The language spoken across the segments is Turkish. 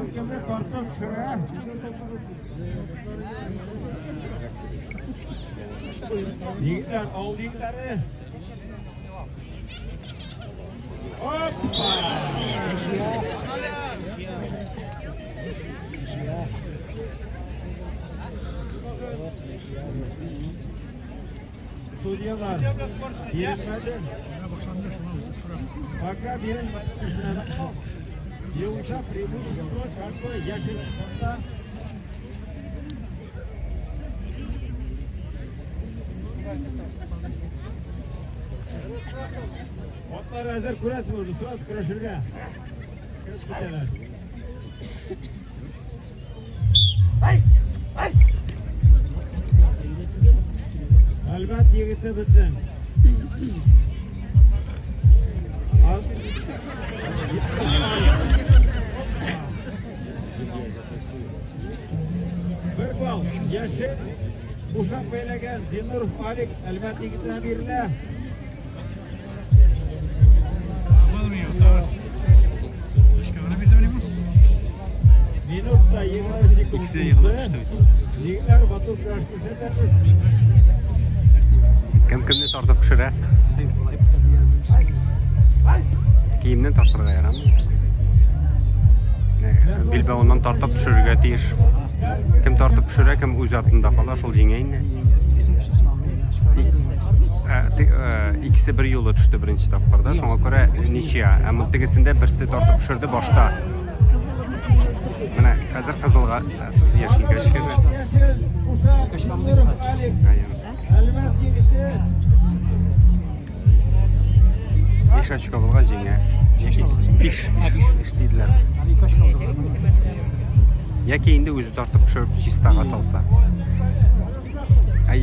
Kemkemde korktum şuraya. Yiğitler, oğul yiğitleri. Hoppa! Suriye var. Yenilmedi. Fakat birin üstüne Yavuşa Primus çarpı yeşil sonunda otlar hazır kuras vurdu. Surat kıraşırga. Kırıp Albat yigiti bitsin. Bir bal, yeşil, uşak beylegen, Zinurov Alik, Albat yigitine birle. Minutta 28 tuttu. Ligler Batur karşısı etmez. Kim-kimni tortib pishiradi? Kiyimni torttirga yaramadi. Bilbog'idan tortib tushirishga tegish. Kim tortib pishiradi, kim o'z yotida qolar, shol jengayni. İkisi bir yo'lga tushdi birinchi topqirda. Shunga ko'ra nichiya. Ammo tegisinde birisi tortib pishirdi, boshqa. Mana hozir qizilga yashilga tushdi. Besh ochko bo'lgan jangga. Pish deydilar. Yoki endi o'zi tortib tushirib chistaga solsa.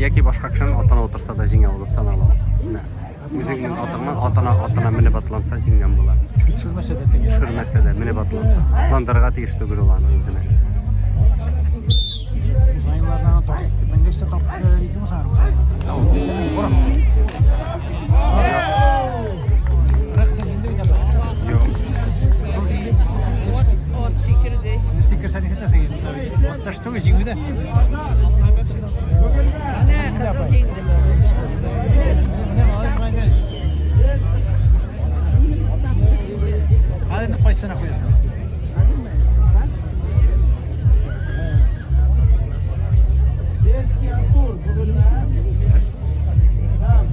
Yoki boshqa kishining otana o'tirsa-da jangga bo'lib sanaladi. O'zingning otana minib atlansa jangga bo'ladi. Tushirmasa-da minib atlansa. Atlandirga tegishli bo'ladi o'zini. Uzaylılardan torttu. Ben de işte torttu eğitim sarım. Yok. Sikir seni hita seyir. Taştı mı şimdi de? Ne kızıl giyindi. Hadi ne koysana koyasın. Eski Atur bugünler. Tamam.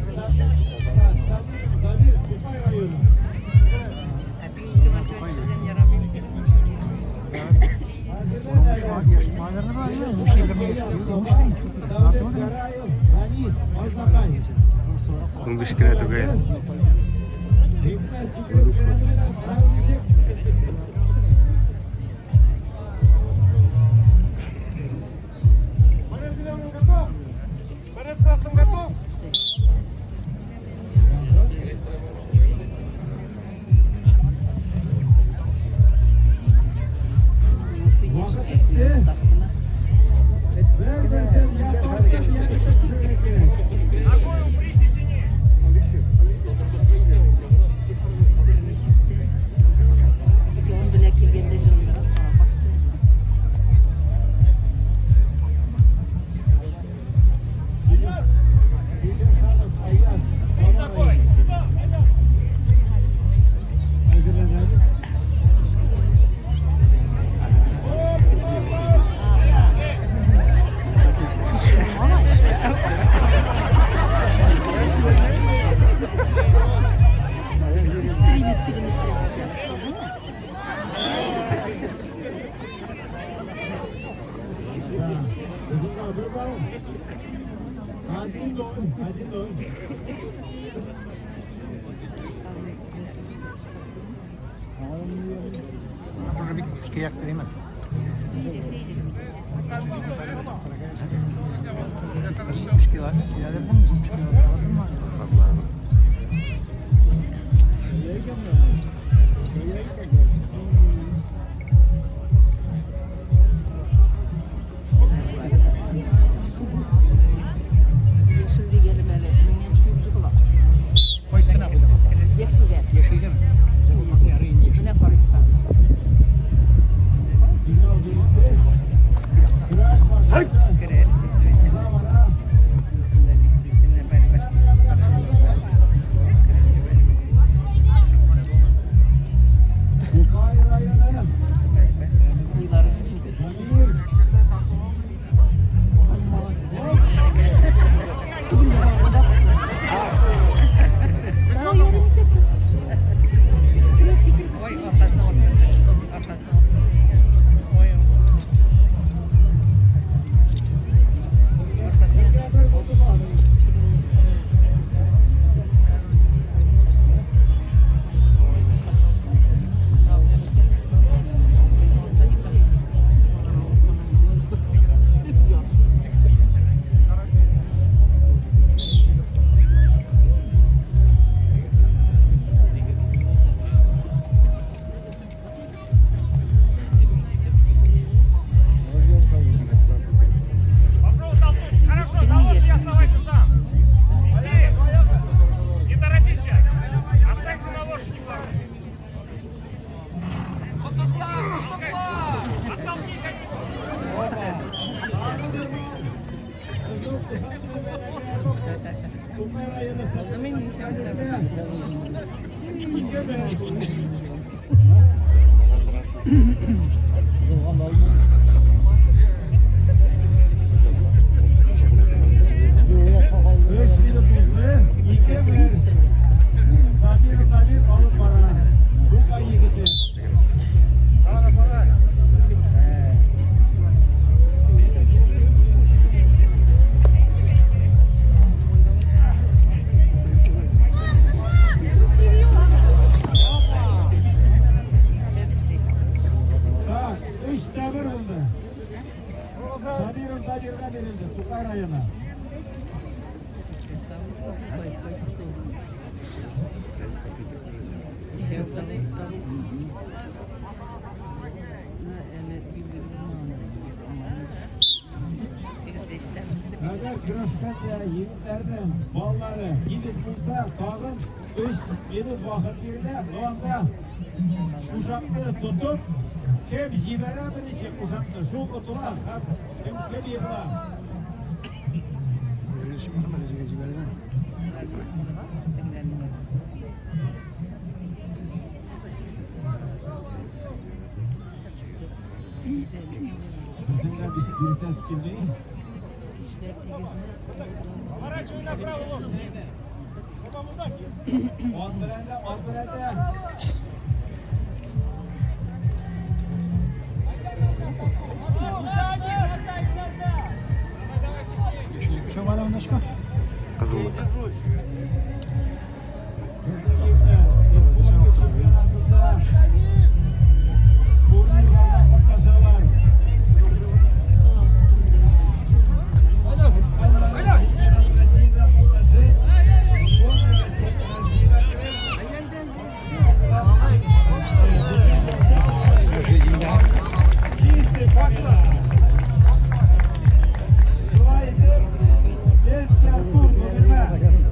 Sabir Kupay rayonu. Şu an yaşamalarını var ya. Bu şeyde mi yaşıyor? Olmuş değil. Artımadı mı? Bu bishkina tugay. Burada bir kuş kıyak değil mi? Müşkiler. Yani bunun için müşkiler var mı? Koysana burada. Yeşil mi? Olmasa yarı indi yeşil. Ne para istersin? Kırışkatya yiğitlerden balları gidip bulsa bağın üç yedi vakit yerine bu anda uşaklığı tutup kim jiberemedişi uşaklı şu kutular kim yediler. Bizimle bir ses kimdi? Araç oyuna bravo olsun. Baba buradaki. Andrede. Що вона внучка? Kızıllık. Esse é o turno, né?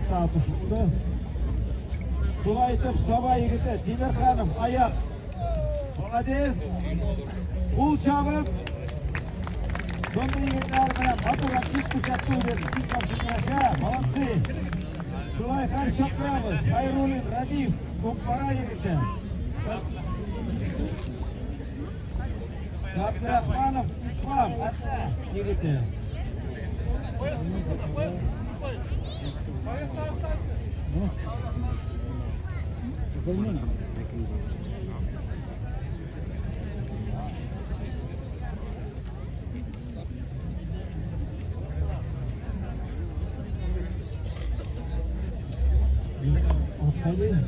Ayakta atışıldı. Sulaytip Saba yigiti Temir Hanım ayak. Молодец. Ул çabuk. Sonda yigitler bilen Batur'a ilk kuşattığı bir ilk kapışmasına. Молодцы. Sulay karşı şaplayamız. Hayrulin, Radif, Kumpara yigiti. Abdurrahmanov, İslam, Atla yigiti. Oktay'ın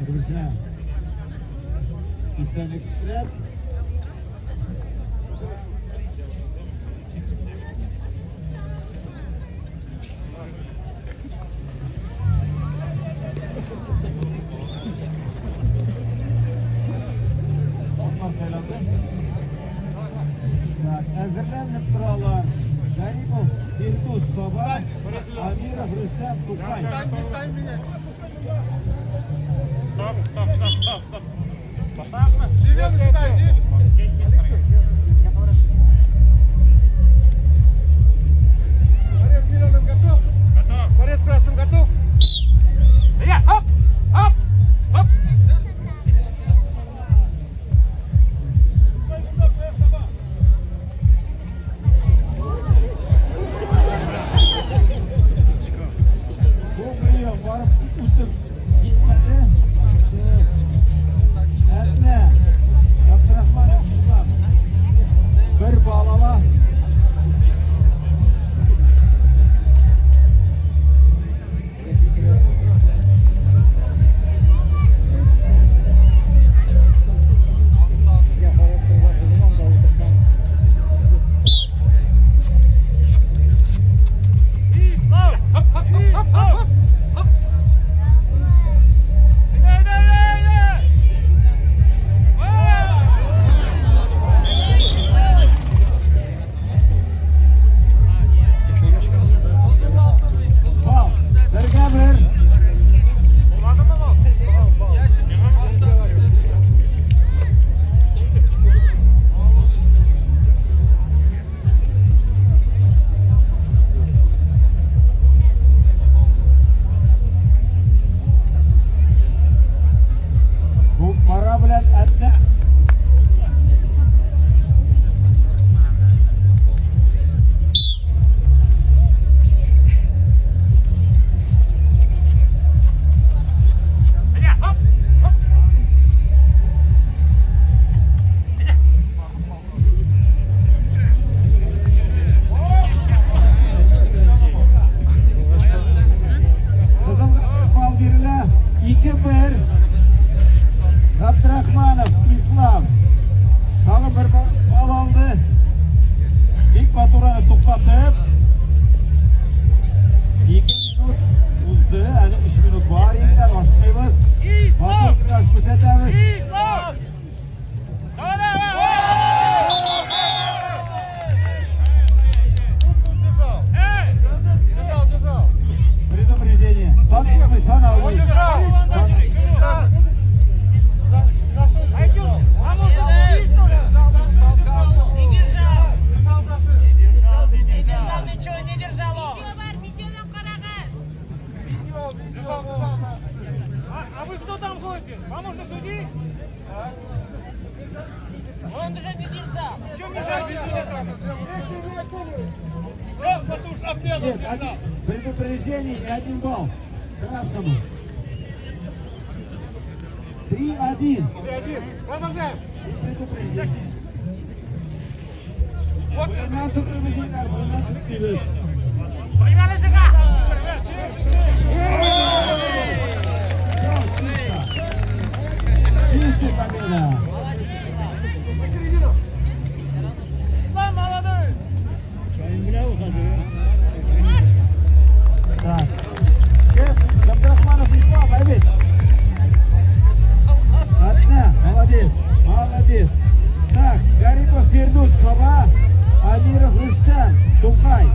kırmızına İslam'daki kişiler hazırlanıp duralım. Garipov, Firtuz, Soba, Amirov, Rüstem, Tukay. Сильно сюда иди. Борец зеленым готов? Готов. Борец красным готов? Хоп! Хоп! Хоп! Bu milyon varıp üstüm gitmedi. Etne. Abdurrahmanov İslam. Bir bağlama. Abdurrahmanov İslam. Tağın bir bal aldı. İlk Batura'nı toplatıp 2 minut uzdu. Yani 3 minut var. İlkler başlayımız. Batur biraz müsetemiz. İslam! Держал. Предупреждение. Санкциями сан Он алды. держал. А вы кто там ходите? Помощник судьи? Он даже не держал. Что мешает? Все, потому что обрезал Нет, всегда. предупреждение и 1 балл. Красному. 3-1. Помогаем. Предупреждение. Вот. Bundan tuttuğumuzlar, bundan tuttuğumuz. Поймали языка! Чистая победа. Ислам молодой! Так. Абдурахманов İslam, evet. Atla, молодец, молодец. Так, Garipov Firduz, Soba, Amirov Rüstem, Tukay.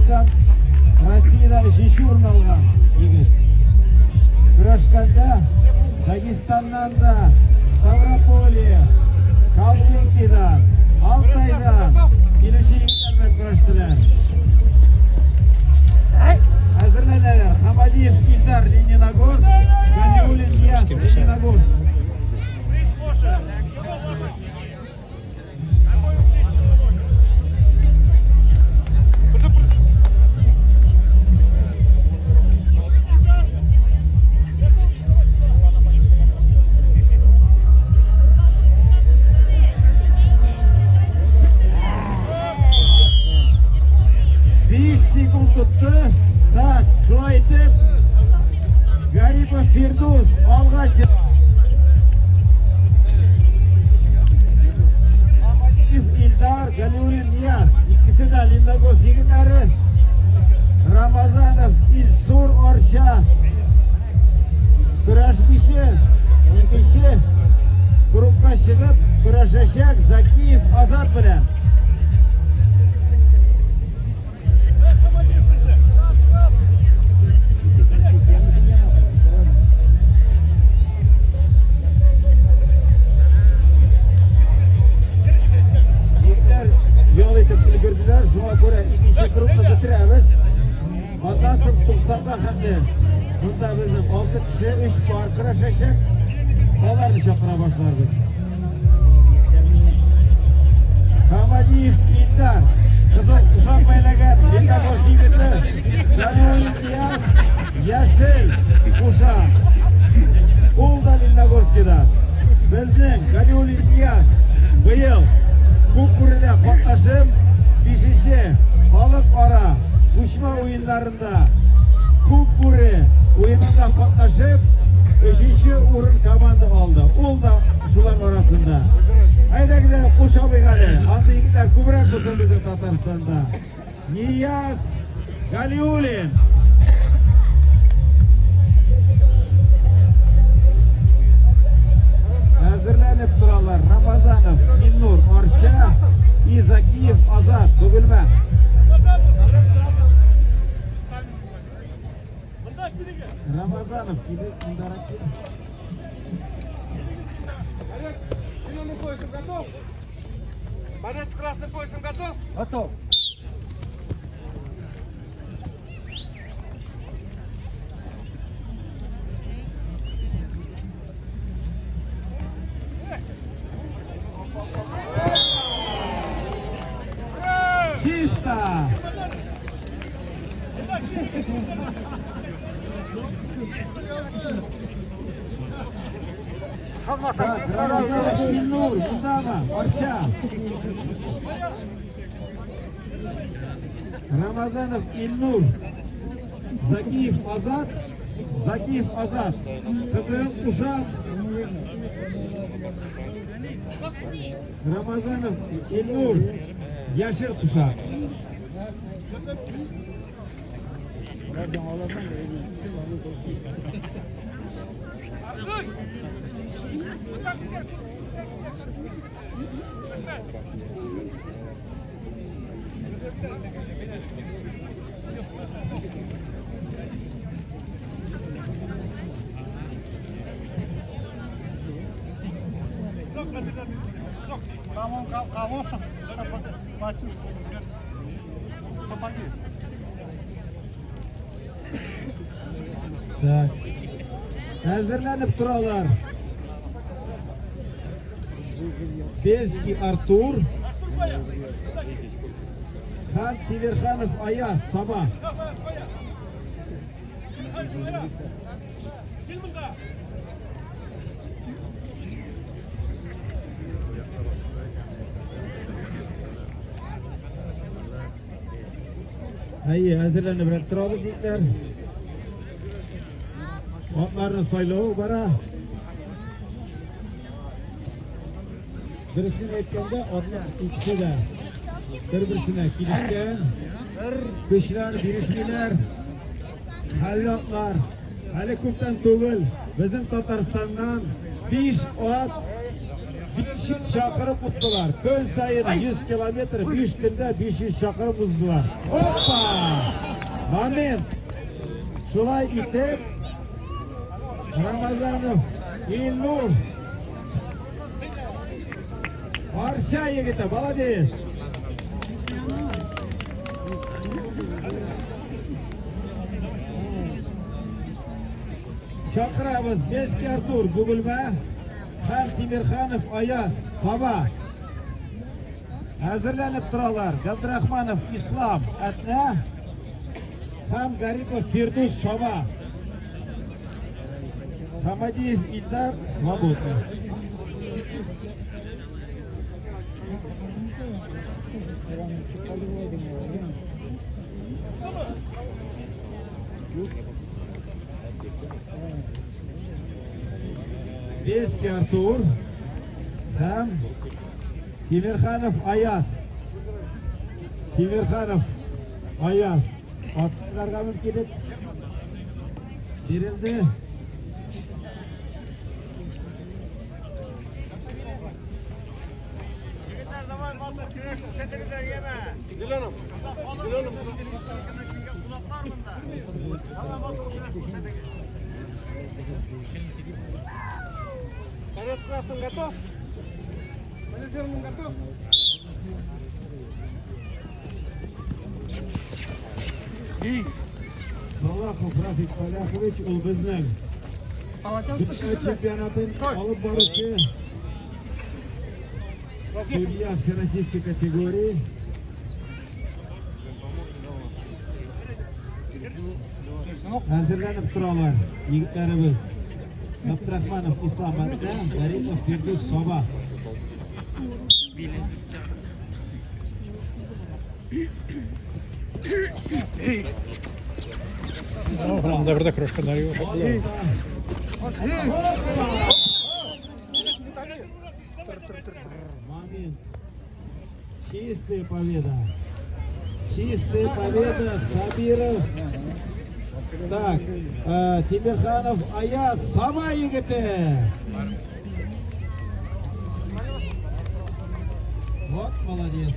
Kazakistan Rossiyada 3-chi o'rin olgan yigit. Kurashganda Dagestandan da, Stavropoliya, Kalmykidan, Altaydan keluvchi yigitlar bilan kurashdilar. Hazırlanırlar. Hamadiyev İldar Leninogorsk, Galiulin Niyaz Leninogorsk. Sekund tuttu. Saat çoğaytıp Garipov Firdus alğa çıktı. Hamadiyev İldar, Galiulin Niyaz ikisi de Leninogorsk yigitleri. Ramazanov İlsur Orsha kurashbishi ikkinchi guruhga chiqib kurashashak Zakiyev Azat bilan. Yol etib ulgurdilar. Shunga ko'ra ikkinchi guruhni bitiramiz. Ondan so'ng 90 hamda bunda bizim 6 kishi 3 bor kurashashak. Ularni chaqira boshlarmiz. Hamadiyev İldar qizil ushon maylagan Leninogorsk yigiti. Galiulin Niyaz yashil ushon. Qo'lda Leninogorskdan. Bizning Galiulin Niyaz bu yil Ko'pkurida qatnashib 5-chi xalqaro ushma o'yinlarida Ko'pkuri o'yinida qatnashib 3-chi o'rin komanda oldi. U da shular orasida. Haydagilar qo'shabiqali. Endi yigitlar ko'proq bo'lsin bizning Tataristonda. Niyaz Galiulin hazırlanıp durarlar. Ramazanov, İlnur, Orsha, Zakiyev, Azat, Bugulma. Ramazanov, Ildarak. Поясом готов? Борец с красным поясом готов? Готов. Чисто! Так, Ramazanov, İlnur, bundama, Orsha. Ramazanov, İlnur, Zakiyev, Azat, Zakiyev, Azat. Kızıl, Uşak. Ramazanov, İlnur, Yaşır, Uşak. Так. Hazırlanıp durarlar. Belski Artur, Khan Tiverkhanov Ayaz Sabah. Hayır, hazırlanıp durarlar yigitlar. Otlarni saylovi bara. Birisini aytganda otlar ikkisi de bir-birisine kelishgan. Kuchlarni berishinglar. Hallotlar hali ko'pdan to'g'il bizning Tataristondan 5 ot 500 şakırıp tuttular. Köy sayını 100 kilometre 5 günde 500 şakırıp uzdular. Hoppa! Moment. Şulay itip Ramazanov, İlnur Arşa yigiti, молодец. Chaqiramiz Meski Artur Bugulma ham Timirxanov Ayaz Saba hazırlanib turarlar. Abdurahmanov Islom Atna ham Garipov Firdus Saba Хамадиев Ильдар Свободный. Беский Артур, там Тимирханов Аяз. Тимирханов Аяз. Atışlarga mümkünlük verildi. Zilanım. Zilanım. Борец красным готов? Борец зеленым готов? Salahov Rafik Polyakhovich ul bizning Dünya чемпионатын olib boruvchi судья всероссийской категории. Hazırlanıp turarlar yigitlarimiz. Abdurahmanov Islom Atna, Garipov Firdus Soba. Oğlan da burada kрошка дарил. Момент. Чистая победа. Чистая победа. Сабиров. Так, Тимирханов Аяз Саба yigiti. Вот, молодец.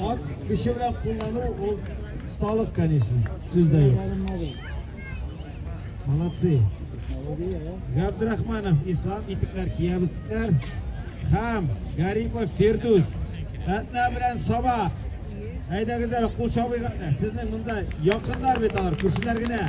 От kişi bilan kullanı o ustalık, конечно. Sizde yok. Молодцы. Abdurahmanov Islom itiklar kiyabizlar. Ham Garipov Firdus. Atna bilan Soba. Hayda güzel qo'l shobiga. Sizning bunda yaqinlar betar, kursilargina.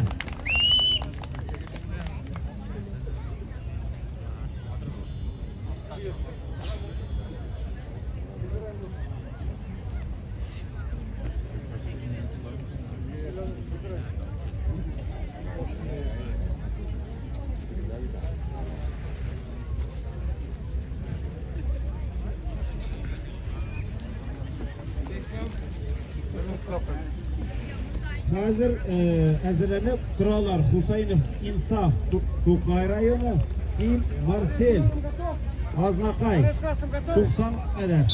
Hazır hazırlanıp turarlar. Husaynov İnsaf To'qay rayoni, İl Marsel Aznaqay 90 adet.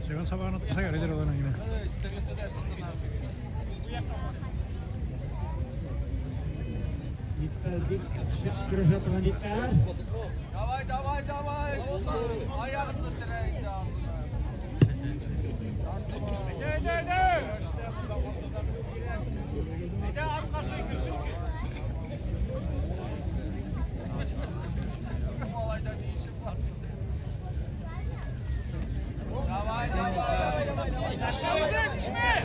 Seven sabahına tutsa gelir olan yine. Yükseldik. Kırışa tuvaletler. Давай, давай, давай. Ayağını direkt al. Bir de arkası güçlü. Olayda bir işim var. Давай, давай. Aşağı düşme.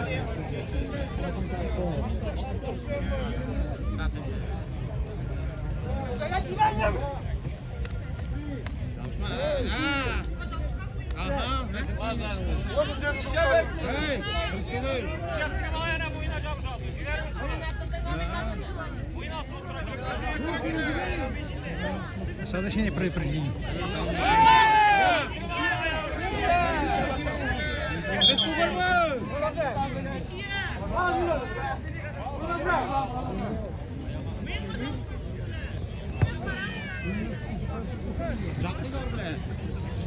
Sadece предупреждение. Без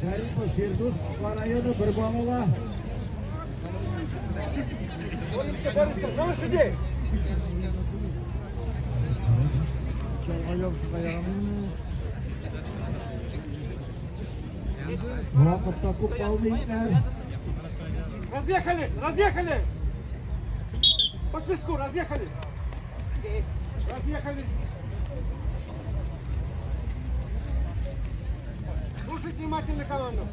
Şerifo Firdus Karayolu bir bağla. Борися, на лошадей! Muvaffakta kutlu işler. Разъехали! Разъехали! По списку, разъехали! Разъехали! Слушайте внимательно команду!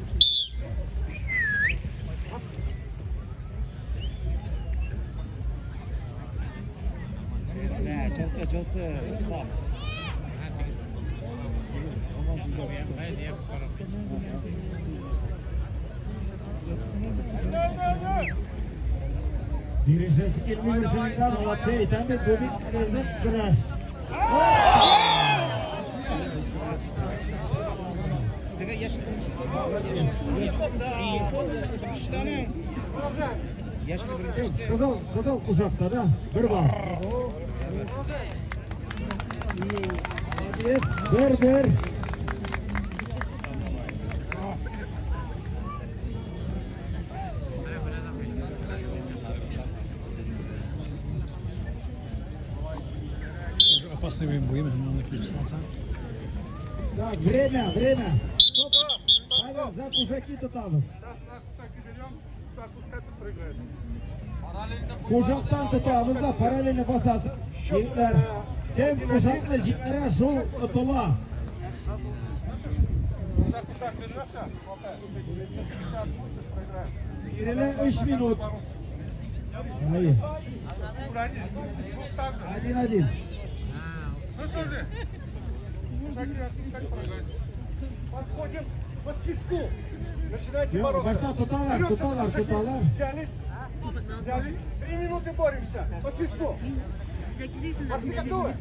Birisi 20 yaşından Malatya iten de Bobik Rezet Sıraş. Kızıl kuşakta da bir var. Bir. Опасный будем, на клипс. Так, время. Стоп. Павел, за кушаки tutalım. Kuşaktan tutalım da paralelini basasın. Jipler. Hem kuşakla jiplere şu tutula. Gerilen 3 minut. Hayır. Один. Слышали? Подходим по свистку. Начинайте Yok, бороться. başta tutarlar. Взялись. 3 минуты боремся. По свистку. Борцы готовы?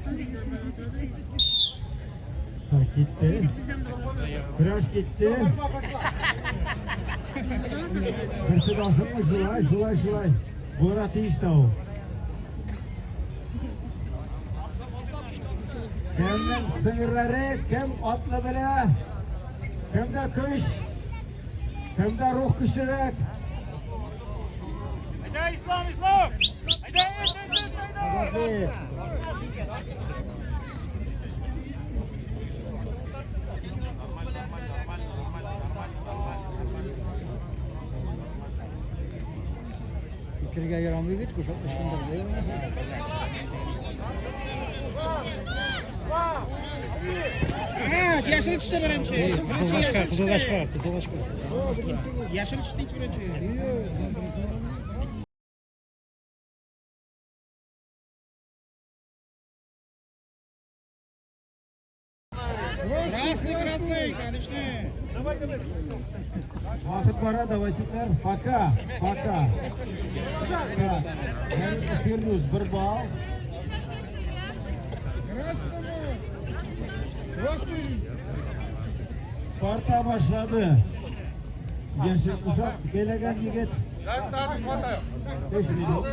Tak gitti. Kıraş gitti. Борьба пошла. Birisi basın mı? Şulay. Murat işte o. Kemden sınırları, kem atlı bile, hem de kış, hem de ruh kışırık. Haydi İslam! Haydi! Fikirga yaramıyor bit kuşak ışkındır değil mi? Yaşıl çıktı birinci. Kızıl başka. Yaşıl çıktı birinci. Красный, конечно. Давай. Vakit para davetçiler, Faka. Firdus bir bal. Parta başladı. Gençlik kuşak, belegen yigit. Да, хватаю. 5 minut.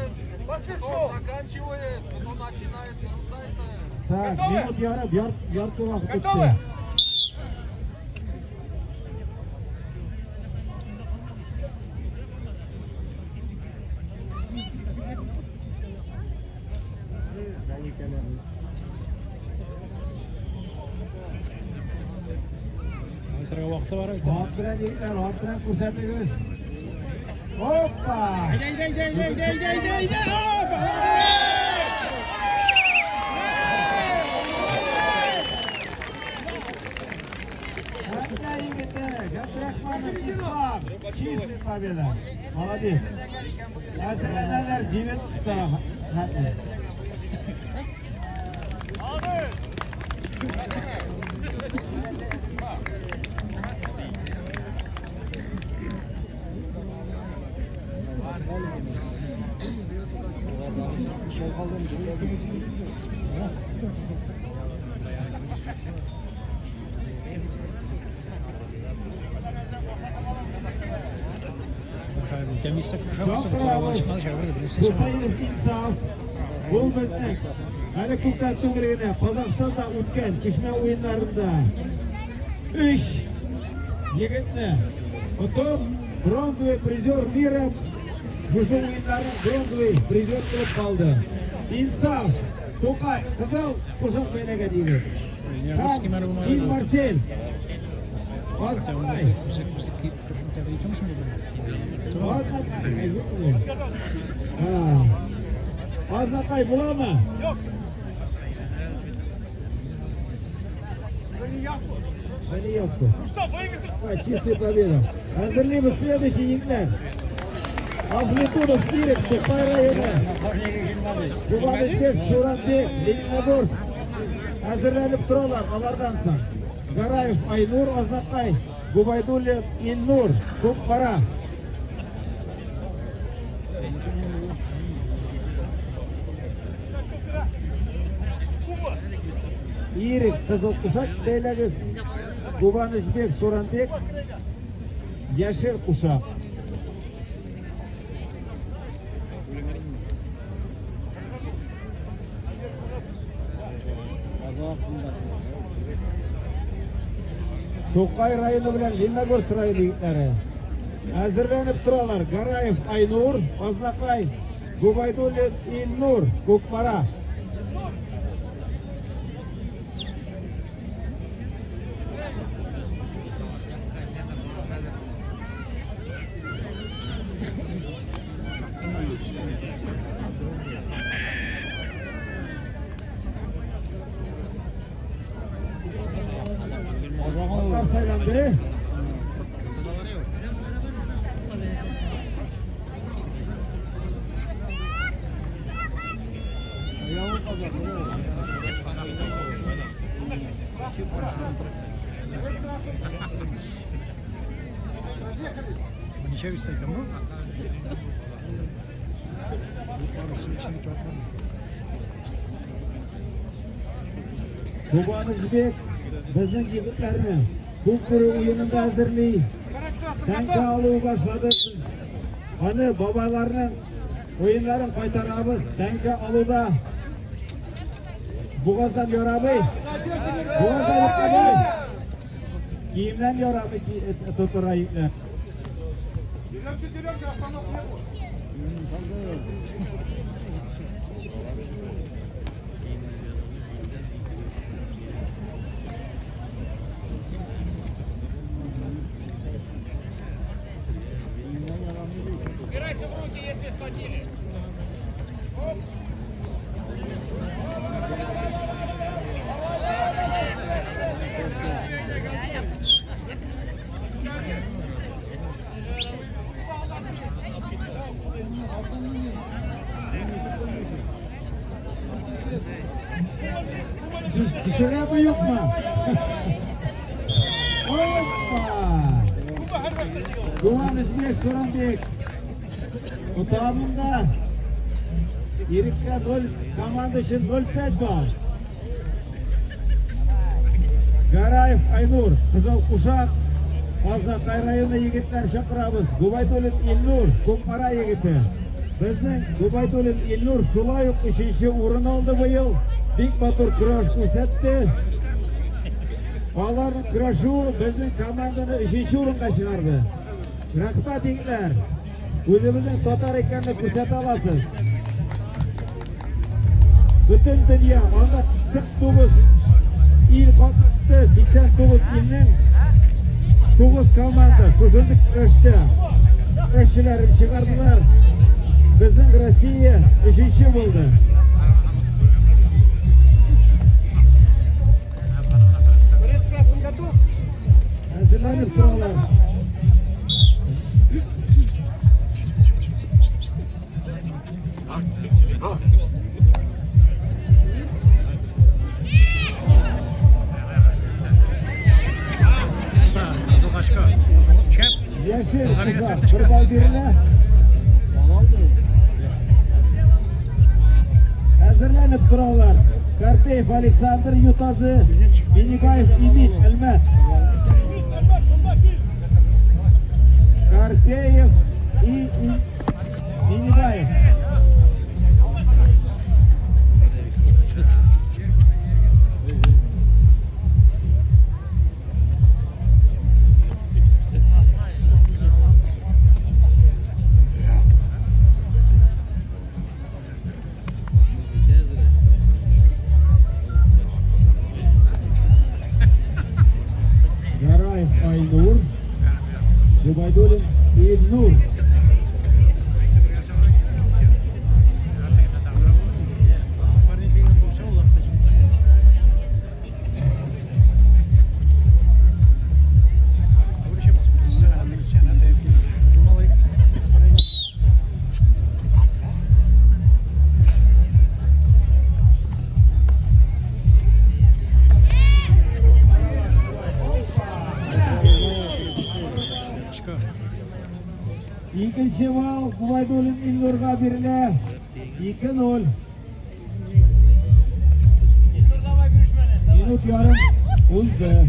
По свистку. Заканчивает, потом начинает. Tak, minut yarım vakit Готовы? bitti. Vakti var. Rahat bilen yigitler, rahat bilen ko'rsatamiz. Hoppa! Haydi. Hatta yigitler, Gabdrahmanov İslam. Чистая победа. Молодец. Hazırlananlar divet tarafı. Şey kaldım. Temizlik. Çok bravo. Kutayınız insan. Bu bizning hani Ko'kdan to'g'rigina Qozog'istonda o'tgan kishma o'yinlarida 3 yigitni o'tib bronzovый призер мира Bushu o'yinlarning bronzovый призер bo'lib qoldi. Insof To'qay qizil qo'shiq o'ynagan yigit. Kim Marsel Oznaqay Oznaqay bo'ladimi? Занявку. Чистая победа. Андерлиба следующий Егнат. Амплитуда вперед, Тоқай районы. Кубанычбек, Суранбек, Лениногорск. Әзірленіп тұралар, алардан соң. Гараев Айнур, Ознақай, Губайдуллин, Иннур, Көкпара. Ирик, Қызылқұшақ, Тейләгіз, Губанычбек, Суранбек, Яшир Құшақ. To'qay rayoni bilan Лениногорск rayoni yigitlari әзірленіп тұралар. Гараев Айнур, Oznaqay, Gubaydullin, Innur, Көкпара. Saylandı. Ничего вести кому? Gubanычbek bizning yigitlarni ko'pkari o'yinida hazırlay. Tanka oluv başladı. Hani babalarının oyunların qaytaramiz. Tanka oluvda Boğazdan yoramayız. Boğazdan yoramayız. Kiyimden yoramayız tuturayıklar. Убирайся в руки, если схватили. Dışarıya mı yok mu? Hoppa! Gubanычbek, Suranbek. Utamında Erik'le gol komanda için 0-5 bal. Garayev Aynur, Қызылқұшақ, Oznaqay rayonu yigitler şakırabız. Gubaydullin Innur, Көкпара yigiti. Bizning Gubaydullin Innur şulay 3-chi o'rin oldi bu yil. Bek Batur kurash ko'rsatdi. Ularning kurashuvi bizning komandani 3-chi o'ringa chiqardi. Rahmat yigitlar. O'zimizning totar ekanini ko'rsata olasiz. Butun dunyo onda 89 il qatnashdi. 89 ilning 9 komanda shunday kurashdi. Kurashchilarni chiqardilar. Bizning Rossiya 3-chi bo'ldi. Борец в красном готов? Hazırlanıp dururlar. Yaşır kızlar, bir bal birine. Hazırlanıp dururlar. Karpeyev Aleksandr Yutazı, Benibayev İmit Elmet. Karpeyev и Benibayev. Губайдулин Ильнур. İkinci bal Gubaidullin İlnur'a birine 2-0. Minut yarım uzdı.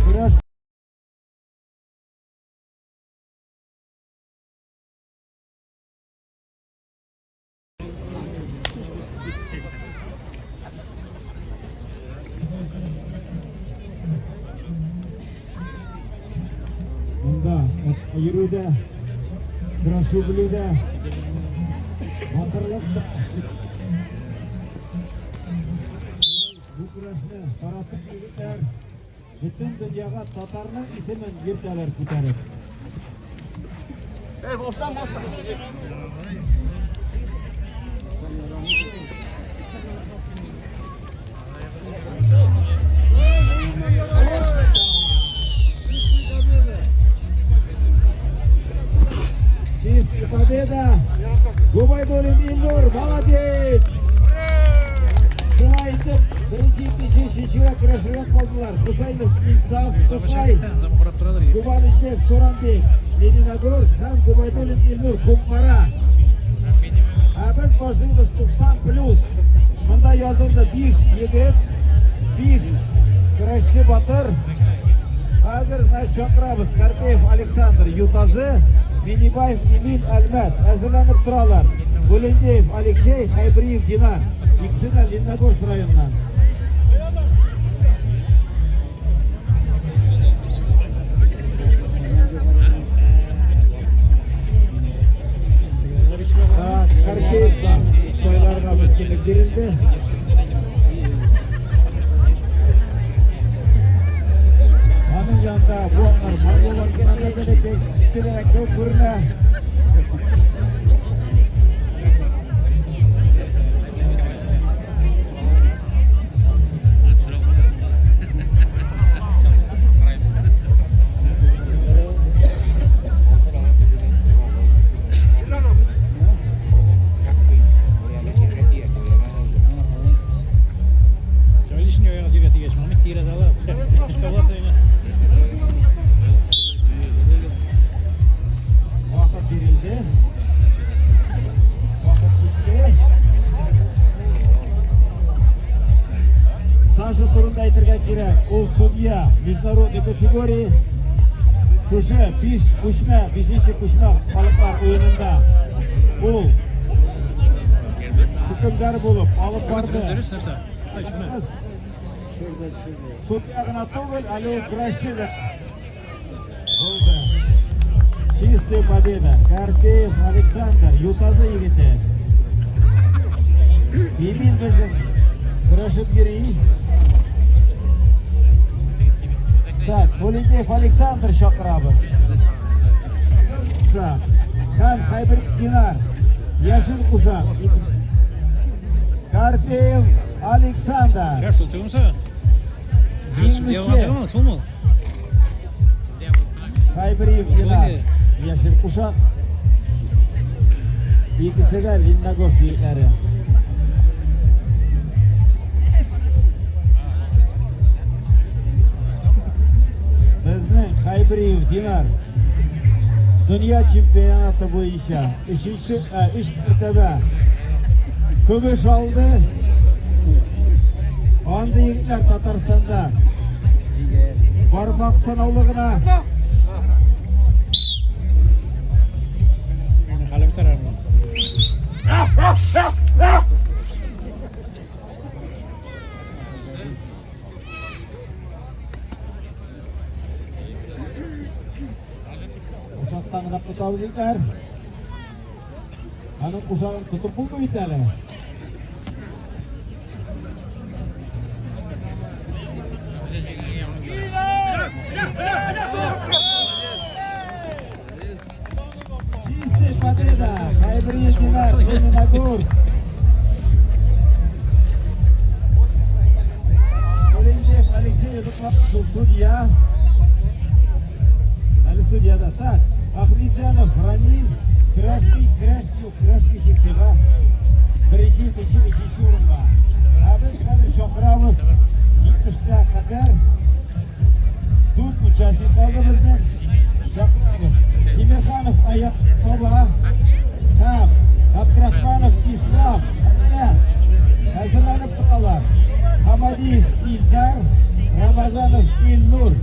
Biraz bunda yürüde, tıraşı bilüde, hatırlık bu kurashni taratib yigitlar butun dunyoga Tatarning ismini yurtalar ko'tarib. Boshdan. Чистая победа! Губайдуллин Ильнур, молодец! Шулай etib, birinchi, ikkinchiga kurashga qoldilar. Husaynov, Insof, To'qay, Gubanishbek, So'ronbek, Leninogorsk ham Gubaidullin Ильнур Ko'pqara. Biz boshimiz 90+. Bunda yozildi 5 yigit, 5 kurashchi Botir. Hozir chaqiramiz. Karpeyev Aleksandr Yutazi, Minibayev Emil Almat hazırlanib turadilar. Bo'lindeyev Aleksey, Haybriyev Dinar. İkisi de Leninogorsk rayonundan. Karşı soylarına bitkinlik girildi. Onun yanında bu onlar Margolar genelde de pek görüne. Vakit verildi. Vakit bitti. Sasha turunda aytirgan kerak. O sudya международный kategoriya shu 5 qo'shma, 5-qo'shma qoliplar o'yinida u hukmdor bo'lib olib bordi. Sudya Ignatovil Aliyev kurashchidir. Bo'ldi. Чистая победа. Карпеев Александр, Yutazi yigiti. Emil bizim kurashib yuraylik. Так, Bo'lindeyev Aleksandr chaqiramiz. Ham Haybriyev Dinar, Yashil Qushaq. Karpeyev Aleksandr. Yaxshi o'tdingmi? Yig'ilganmi, so'lmi? Haybriyev Dinar, Yashil Qushaq. İkisi de Leninogorsk yigitlari. Bizning Haybriyev Dinar Dünya Çempionatı bo'yicha 3 martaba kumush oldi. Onda yigitlar Tataristonda barmoq sanog'lig'ini Hali bitar ama. Uşaqdan qilib tutamiz yigitlar. Ana uşağın tutib bo'ldi bitali. Чистишь победа, Хайбридина, Лениногорск. Олендев Алексей Лукашев, судья. Судья, да, так. Ахмедянов Рамиль, Красный Шишева. Birinchi, ikkinchi o'ringa. Biz hali shoqiramiz 70ga qadar to'rt uchastkamizni shoqiramiz. Timerxonov Ayaz Soba, ham Abdurahmonov Islom, hazırlanib turadilar. Hamadiyev Ildar, Ramazanov Ilnur.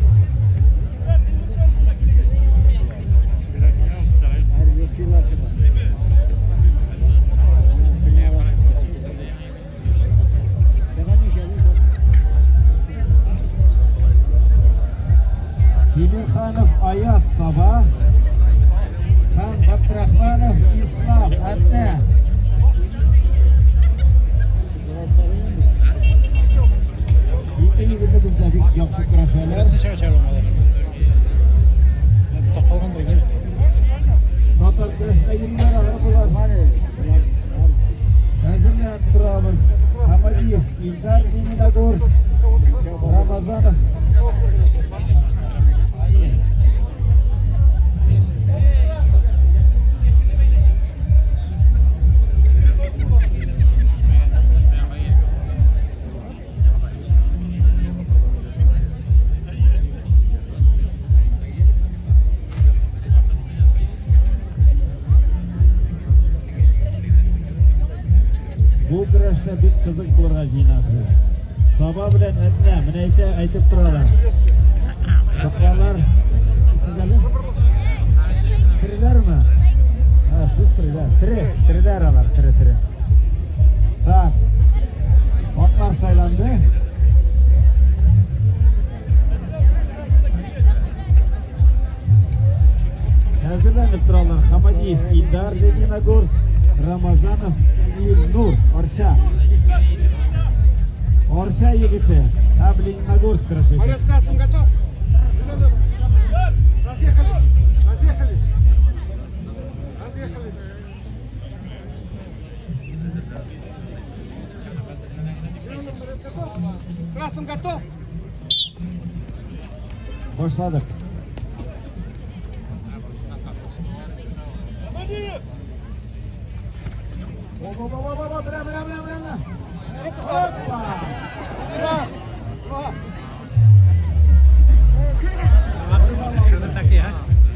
Timerxonov Ayaz Soba, ham Abdurahmonov Islom, Adna. Ikki bizda yaxshi kurashganlar. Shashar olmalar. Taqalgan bo'lgan. Motor kurashdagilar bular. Hazırlanib turamiz. Hamadiyev Ildar Лениногорск, Ramazanov. Bu kurashda bir qiziq bo'lgan jinasi. Soba bilan Adna mina aytib turaman. Shoqlar sizlarni tirilarmi? Ha, siz tirilar. Tirilar. Tak. Otlar saylandi. Hazırlanib turadilar. Hamadiyev Ildar Лениногорск, Ramazanov Ilnur, Орша yigiti. Лениногорск kurashadi. Борец Красный готов? Разъехали. Красный готов? Başladık. Бра. Hoppa. Şurada takı ya.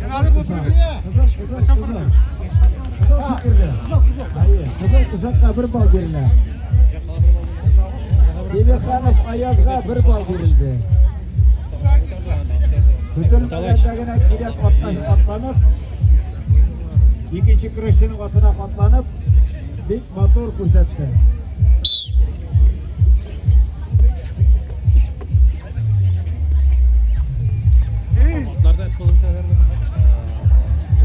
Kenarda tutmuyor ya. Kızakka bir bal verildi. Timerxonov Ayazga bir bal verildi. Bütün hayatdagina kelib otlanib, ikkinchi kurashchining otına otlanib, bek motor ko'rsatdi. Otlarda kolum taverdi.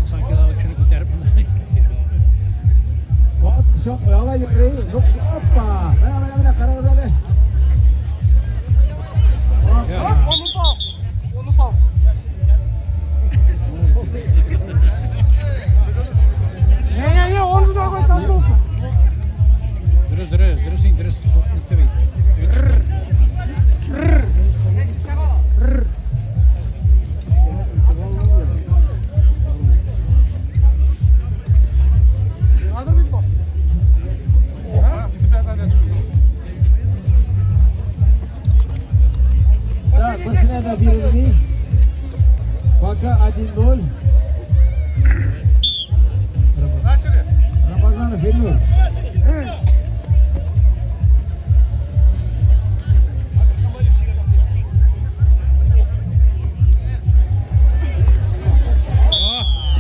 90 kiloluk şunu ko'tarib. Ot shoq yo'la yurri. Hoppa. Mana qarang hali. Onu pal. Ne, onu da koy tam olsun. Dürüst. Kısıltın tabii. Так, başına da verilmiş. Baka 1-0. Aynur.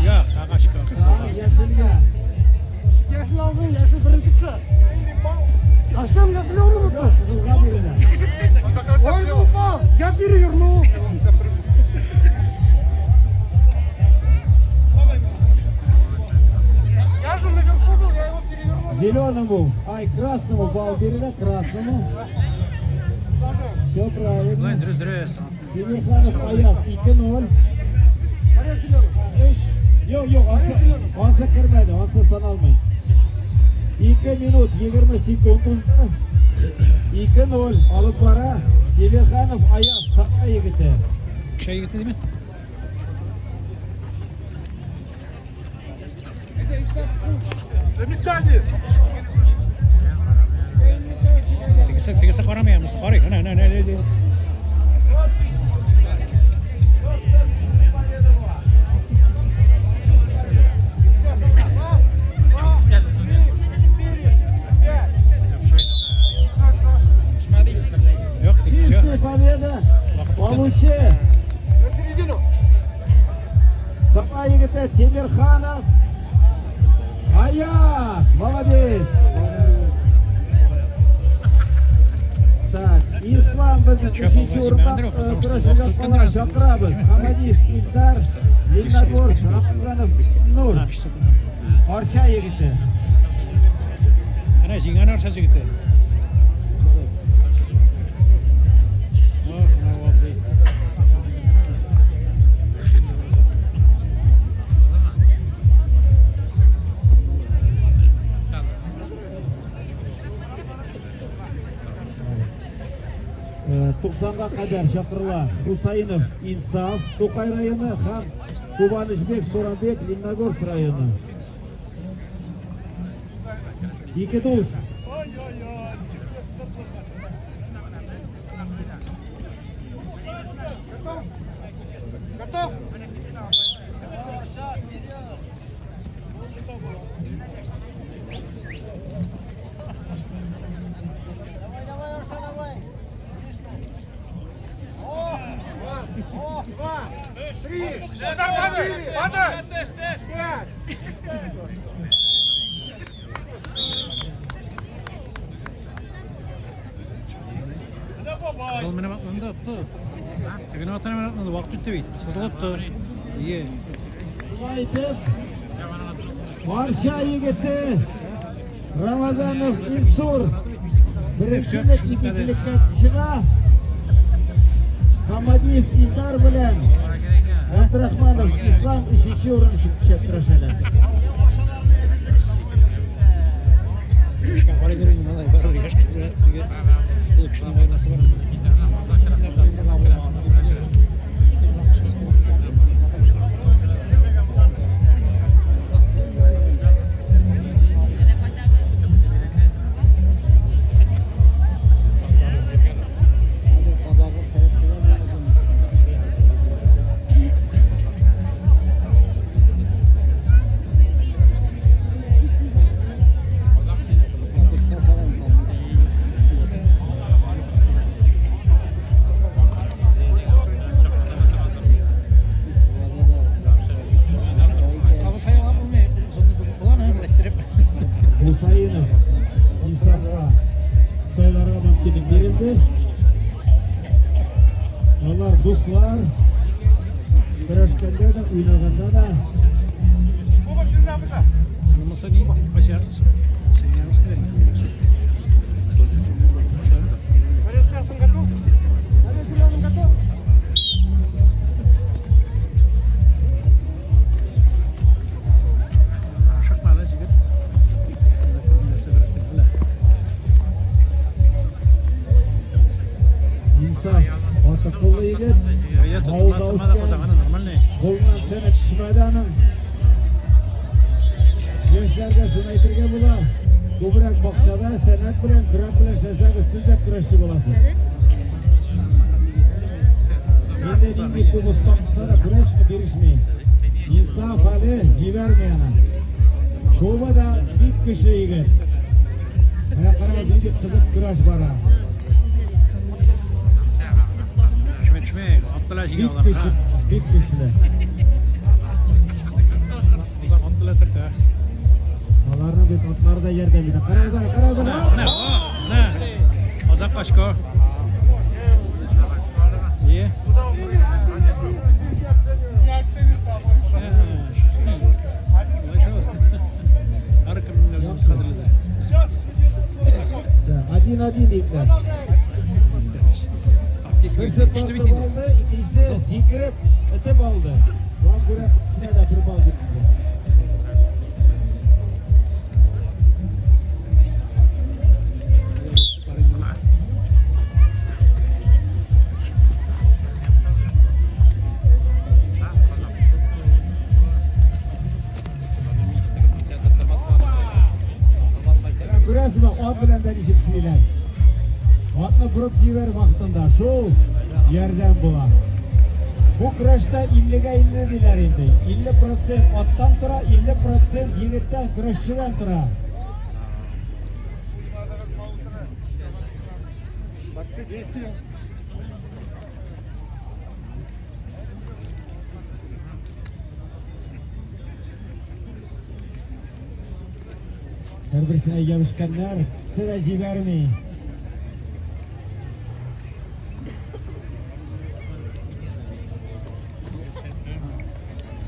Ya kakaş kakaş. Yaşılga. Yaşı lazım, yaşı birinci çıktı. Akşam yaşı olur mu? Kızılga birine. Oy baba, yap veriyor mu? Я же наверху был, я его перевернул. Зеленому, ай, красному бал берега, красному. Все правильно. Lan dürüst dürüst. Demirhanov Ayaz 2-0. Yok, ansa kirmedi, ansa sanalmayın. 2 minut 20 sekund uzda. 2-0 alıp bara. Demirhanov Ayaz takla yigiti. Şey gitti değil mi? Tegese qaramayan mısın? Qarayın. Ne. Yok, Чистая победа. Получи. На середину. Сапа yigiti Temirhanov Ayaz. Молодец. Так, İslam bizim üçüncü urban kurashıga falan Şakrabız. Hamadiyev İlдар, Лениногор, Ramazanov Nur. Arşa yigiti. Ana jingan ortası gitti. To'qsonga qadar Shaqirlar, Husaynov, Insaf, To'qay rayoni ham Qubanishbek, So'ronbek, Лениногорск rayoni. Ikiduz. Готов? Давай, Арша, давай. О, 2, 3, 4, 5. Kızıl mene bakmamda attı. Egin vatana mene bakmamda vakti bitti beyt. Kızıl attı. İyi. Aytib, Arşa yigiti Ramazanov Ilsur birinchilik, ikkinchilikka chiqa. Hamadiyev İldar bilan Abdurahmonov Islom 3-o'rin chiqib turishadi. Qara görün malay barır yaş kıvrat diye. Bu kişinin oynası var. Husaynov insonga saylarga mumkinlik berildi. Ular do'stlar kurashganda da, o'ynaganda da Кубок динамика. Olmasa niye başarısın? Sen yalnız kadar. Борец красным готов? Борец зеленым готов? Şakmalar çıkıp. inson ota qo'lli yigit Ya ovulda tutmadı o zaman o'sgan normal ne? qo'ldan seni tushmadanim yoshlarga shuni aytirgan bo'lar. Ko'proq bog'chada san'at bilan, kurab bilan ishlasangiz sizda kurashchi bo'lasiz. Endi dingi ko'p ustoqda kurash berishmaydi. Inson hali jibarmaydi. Şovada bir kişi yigit. Mana qarab, bir qiziq kurash bor. Tushma, otlar Bir jingga kişi, bir kişiler. Ozan otlar turta. Onlarning bet otlari da yerda bir. Qarab, Ne? Ozan Qashqo. Ye. Har kimning o'zining qadrida. Один deydilar. Birisi tortib oldi, ikkinchisi sikrib, itib oldi. Buna ko'ra sinada turib oldi. Ko'rasizmi, ot bilan dalishibsizlar. Otni burib jiver vaqtida shu yerdan bo'ladi. Bu kurashda 50'ga 50 deylar endi. 50% otdan tura, 50% yigitdan, kurashchidan tura. Her birisine yapışkanlar sıra jibermeyin.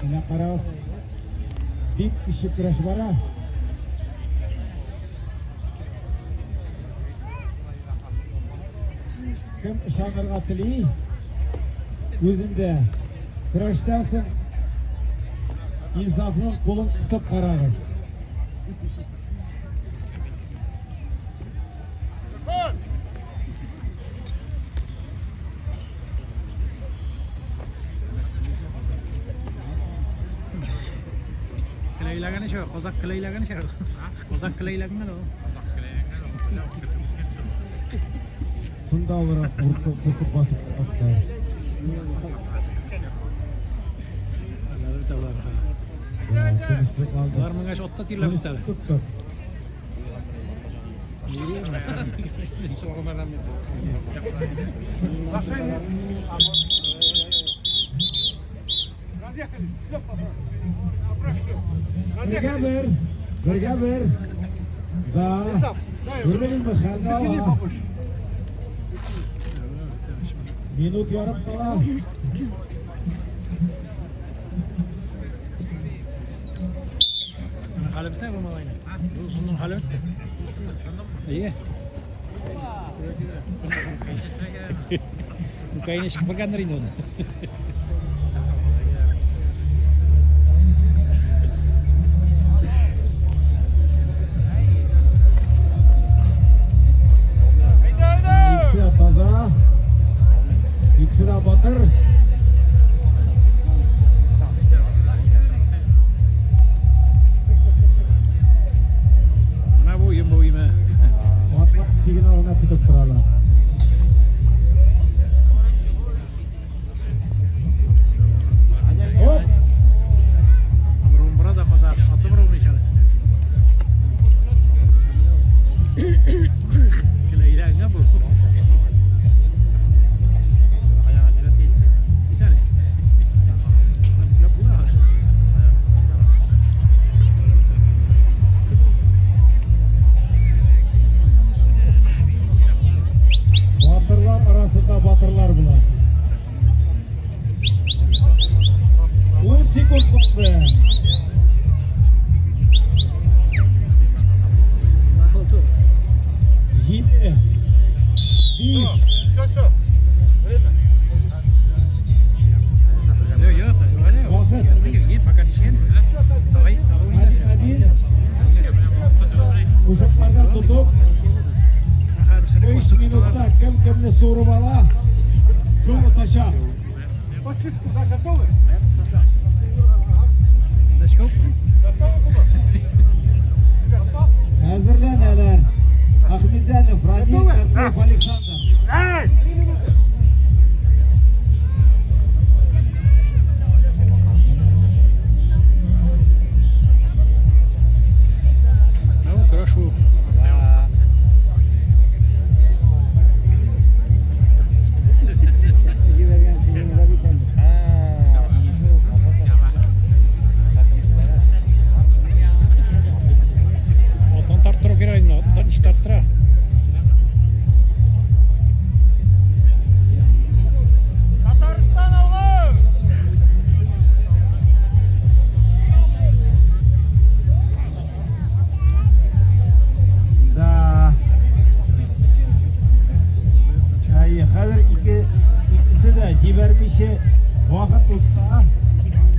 Yine karas bir kişi kurash var ha. Kim ishonirga tili o'zingda kurashdan so'ng insofning qo'lin qisib qarag'iz. Qilaylagani shu, qozoq qilaylagani shu. Qozoq qilaylagani o. Bunda olarak vurup basıp attı. Bunları da var ha. Konuştuk aldı. Var mı kaç otta tirlemiş tabi. Tuttuk. Birga bir. Da. Görmedin mi? Halka minut yarım kala. Hali bitti mi bu aynen? Bu sunun hali bitti. İyi. Bu kayını çıkıp bakanlar indi onu. İkisi taza. İkisi de batır. Ne bu uyum ha. Batmak signalına tutup durarlar. Hop. Burada kozak. Atı vurulmuş inşallah. Kilayla ne bu? Bir saniye. Bu ne? Batırlar arasında batırlar bunlar. 10 sekund kaldı. Yedi. Bir. Yok. Öyle. Git bakan işin. Davay. Adil. Uşaklardan tutup 5 minutta kim sorup ala. Şunu taşa. Hazırlanırlar. Ahmetcanov, Radil, Karpov, Alexander.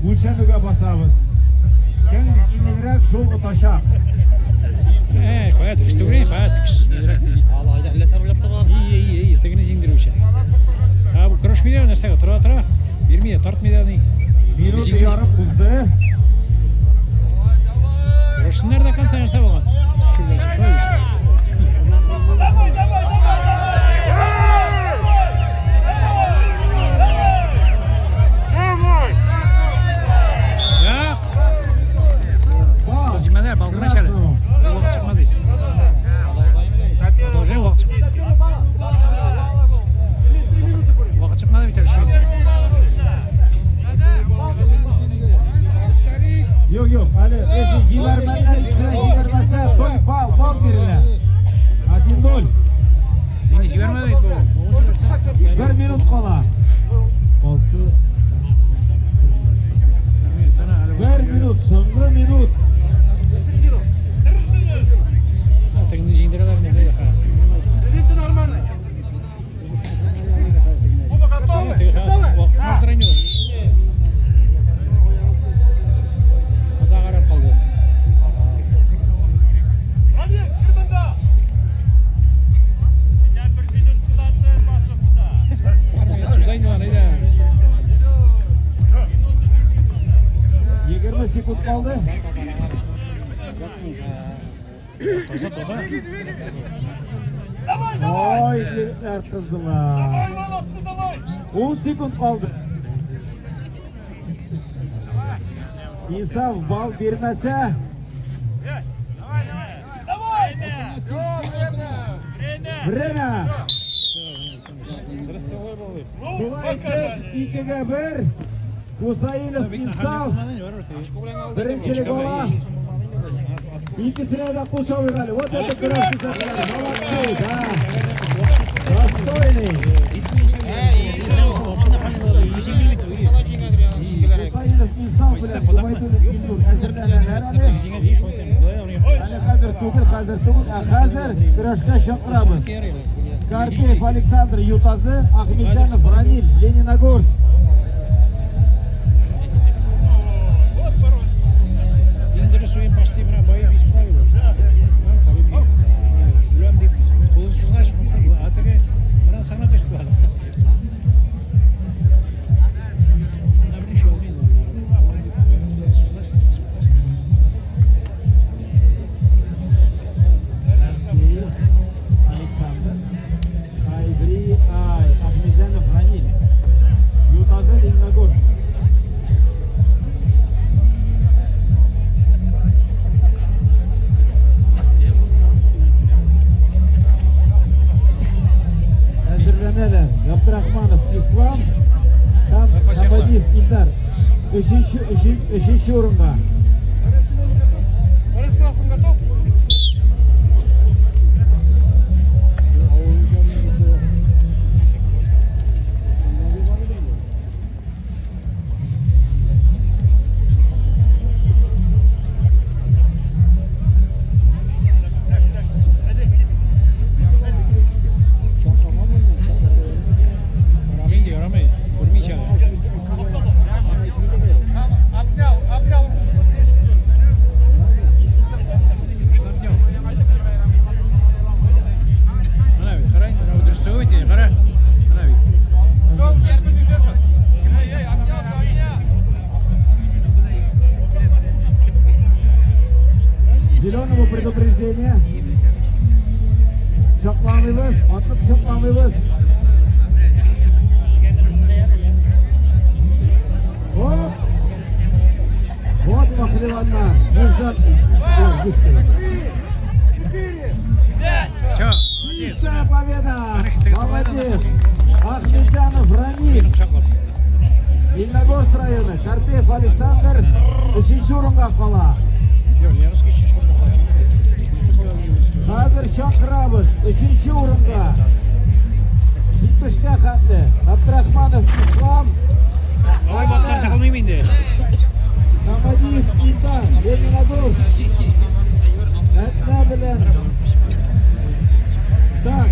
o'lchanuga bosamiz. Kim ingirak sho'l o'tashaq. Qo'yadi, restoran qo'yasiz. Alayda illa o'ylab topamiz. İyi, tegini jindiruvchi. Ha, bu kurashmaydi narsaga tura. Bermaydi, tortmaydi. Minut yarim buzdi. Kurashsinlarda qancha narsa bo'lgan. Sizimlar balkona chiqadi. Vaqt chiqmadi. Продолжаем vaqt chiqmadi. Vaqt chiqmadi bitirishmaydi. Yo'q, hali o'zi jibarmanlar jibarmasa to'y bal beriladi. 1-0. Meni jibarmadi bu. 1 minut qoladi. 1 minut, so'nggi minut. Tegini jindirlar ne deydi ha. Vaqt hazırlanıyor. Kazalar kaldı. Hadi, bir bunda. Ya 1 minut kılattı başımıza. Suzayın var neydi? 20 sekund qoldi. Toza. Voy, yigitlar qizdilar. 10 sekund qoldi. İnsaf bal vermese Vreme. İkiga 1. Husaynov İnsaf. Birinchilik ola. İkisine de qo'shaveradi. Вот это красиво. Молодцы, да. Достойный. Husaynov İnsaf bilan Gubaytulov Ildur azirlananlarni hali hozir tugul, hozir kurashga chaqiramiz. Karpev Aleksandr Yutazi, Ahmedjanov Ranil Leninogorsk. Интересуем пошли на бои без правил. Улам деп қолсызға шықса, атаға мына сана түсті. Alexander, Ahmedjanov Ranil, Yutazi Leninogorsk. Hazırlanırlar. Abdurahmanov İslam, Hamadiyev İldar. Üçüncü orunda. Зеленому предупреждение. Шапламывыз, атып шапламывыз. Оп! Вот похлеванна. Междан. Чистая победа. Молодец. Ахмедjanov Ранил. Лениногорск районы. Карпеев Александр. 3-chi o'ringa qoladi. Hozir chaqiramiz 3-chi o'ringa 70 ga qatli Abdurahmanov Islom, Hamadiyev Ildan Leninogorsk. Atna bilan tak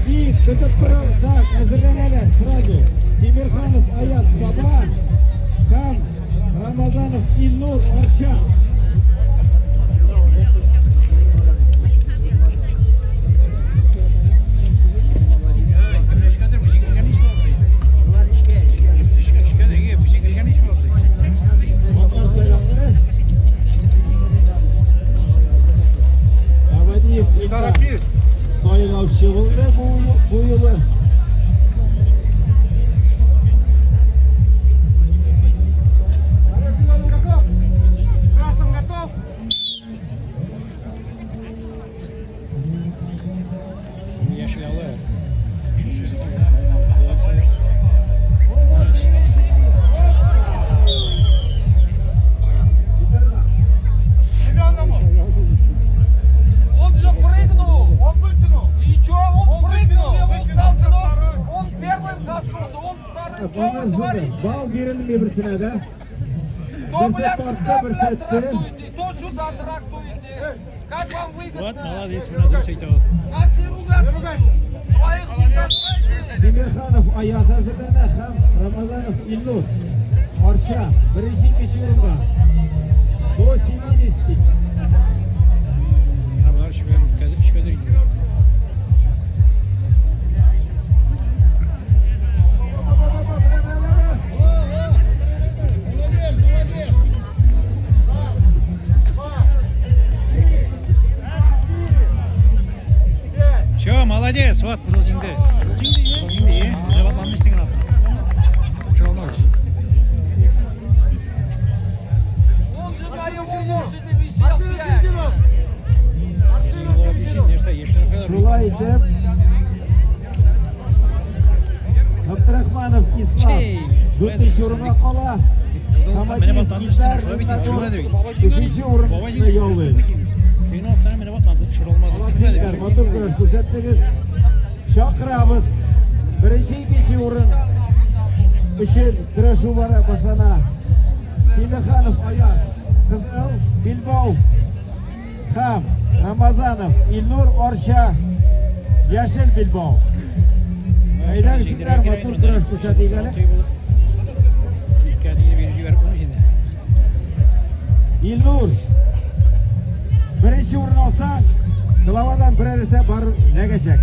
ilk bitib turib tak hazırlanadi sразу. Temirxonov Ayaz Sabah, Kam Ramazanov Ilnur Orsha. Sayılavçı oldu bu yılı. Yeşil alır. Он же прыгнул. Он вытянул. И чё? Он прыгнул, его столкнул. Он первым коснулся, он вторым. Чё вы творите? Bal verilmiyor birisine de. То, блядь, Birisi сюда, parkta, блядь, birisi etti. трактуете, то сюда трактуете. Как вам Вот, выгодно? молодец, молодец, Сейтов. Как не ругаться? Своих не достайте. Demirxanov Ayaz hazırlana ham Ramazanov Ilnur Orsha birinchi ikkinchi o'rinda. Do 70. Bunlar şüpheli gidiyor. Все, молодец, вот, Кызылжинди. Кызылжинди, ne batlanmıştın lan? Şu olmaz. Он же на его лошади висел, блядь. Senin olarak işin derse yaşına kadar Şulay deb Abdurahmanov Islom Şey, 4-chi o'ringa qola. Kızıl beni batlanmıştın. Şöyle bir tane çürüme dedik. 3-chi o'ringa yollaydi. Senin ortana beni batlandı, çür olmadı. Çürüme Tekrar dedik. motor kurash ko'rsatdingiz. Chaqiramiz. Birinchi ikkinchi o'rin uchun kurashuv boshlanadi. Tilixanov Ayaz, Qizil Bilbao ham Ramazanov Ilnur Orsha, Yashil Bilbao. Aydan sizlar motor kurash ko'rsatinglar. Kendini verici verip onu şimdi. Ilnur birinchi o'rin olsa, Glavadan birer ise barib lagashak.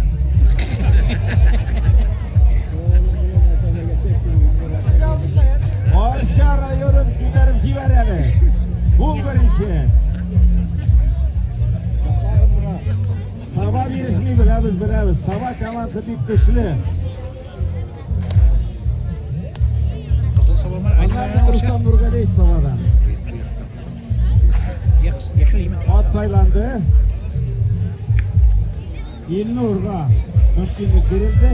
Orsha rayonin ko'tarib jibaradi. Bu birinchi. Sabah berishni bilamiz. Sabah komandasi kuchli. Kızıl savunma aynı Anlar ayağına koşar. Rustam Nurgaliyev Sabah'dan. Yaşıl yemin. Ot saylandi. Ilnurga mumkinlik berildi.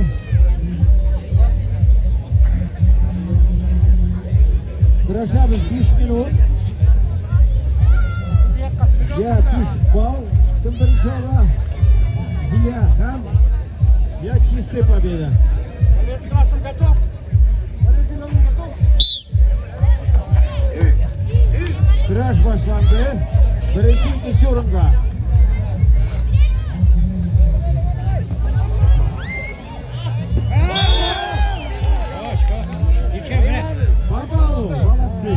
Kurashamiz 5 minut. Ya tush bal, kim birinchi ola. Ya ham ya чистая победа. Kurash boshlandi. Birinchi ikkinchi o'ringa. Koş koş. İlker bile. Bravo, молодцы.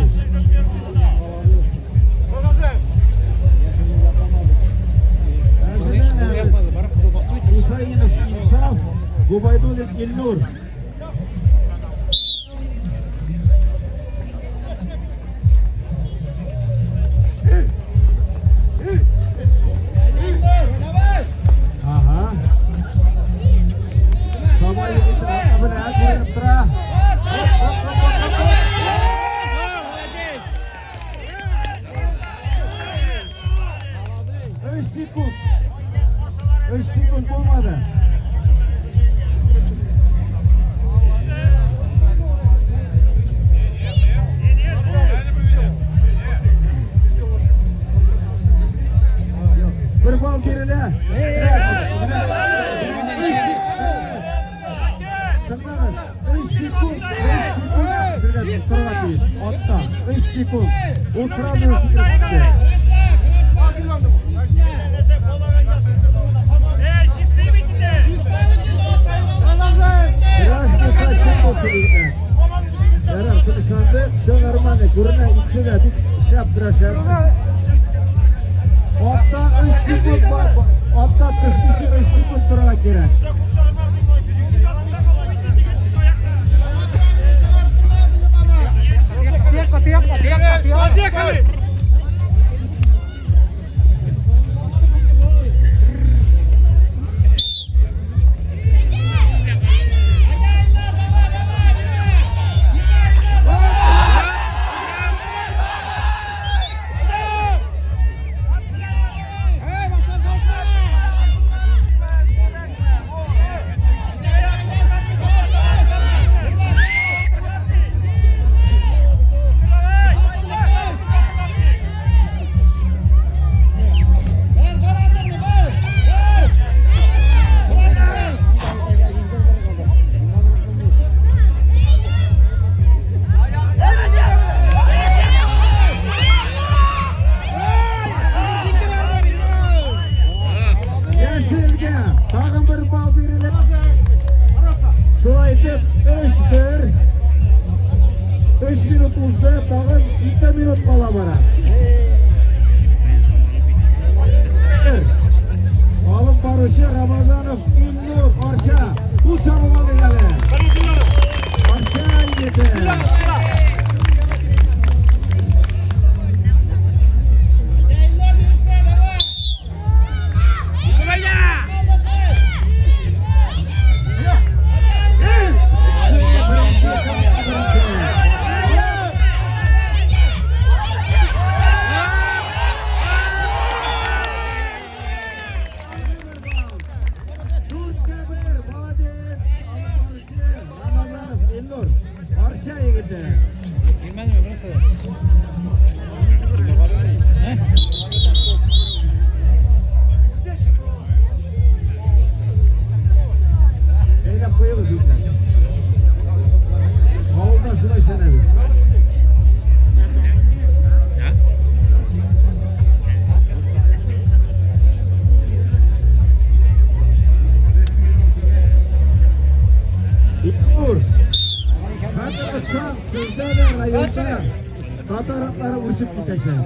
Kızıl yapmadı. Bana kızıl bastı. Husaynov Insof, Gubaydulov Ilnur. Aha. Sabah yedi tarafına koyup tura. Молодец. 3 sekund olmadı. Bir bal gerile. Çıkmamız. 3 sekund. 3 sekund. Otta. 3 sekund. Oturamıyorsun. Продолжаем. Biraz da saçma oturuyor. Yarar kılıçlandı. Şönermanı kuruna ikisi de bir şey yaptıraşar. Hatta 3-0 var. Hatta kısmışı 3-0 durarak girer. Tağın bir bal biriyle. Şuna itip 3-1. 3 minut uzdı. Tağın 2 minut kala bana. Alın barışı Ramazanov, İlnur, Arşa. Bu çabuk alıyalı. Arşa yedi. Bilmem mi burası da? He? Neyle koyalım bizden? Havulda şuna işlenelim. İlnur. Hadi uçan sözde de rayonda fotoğrafları uçup gideceğiz.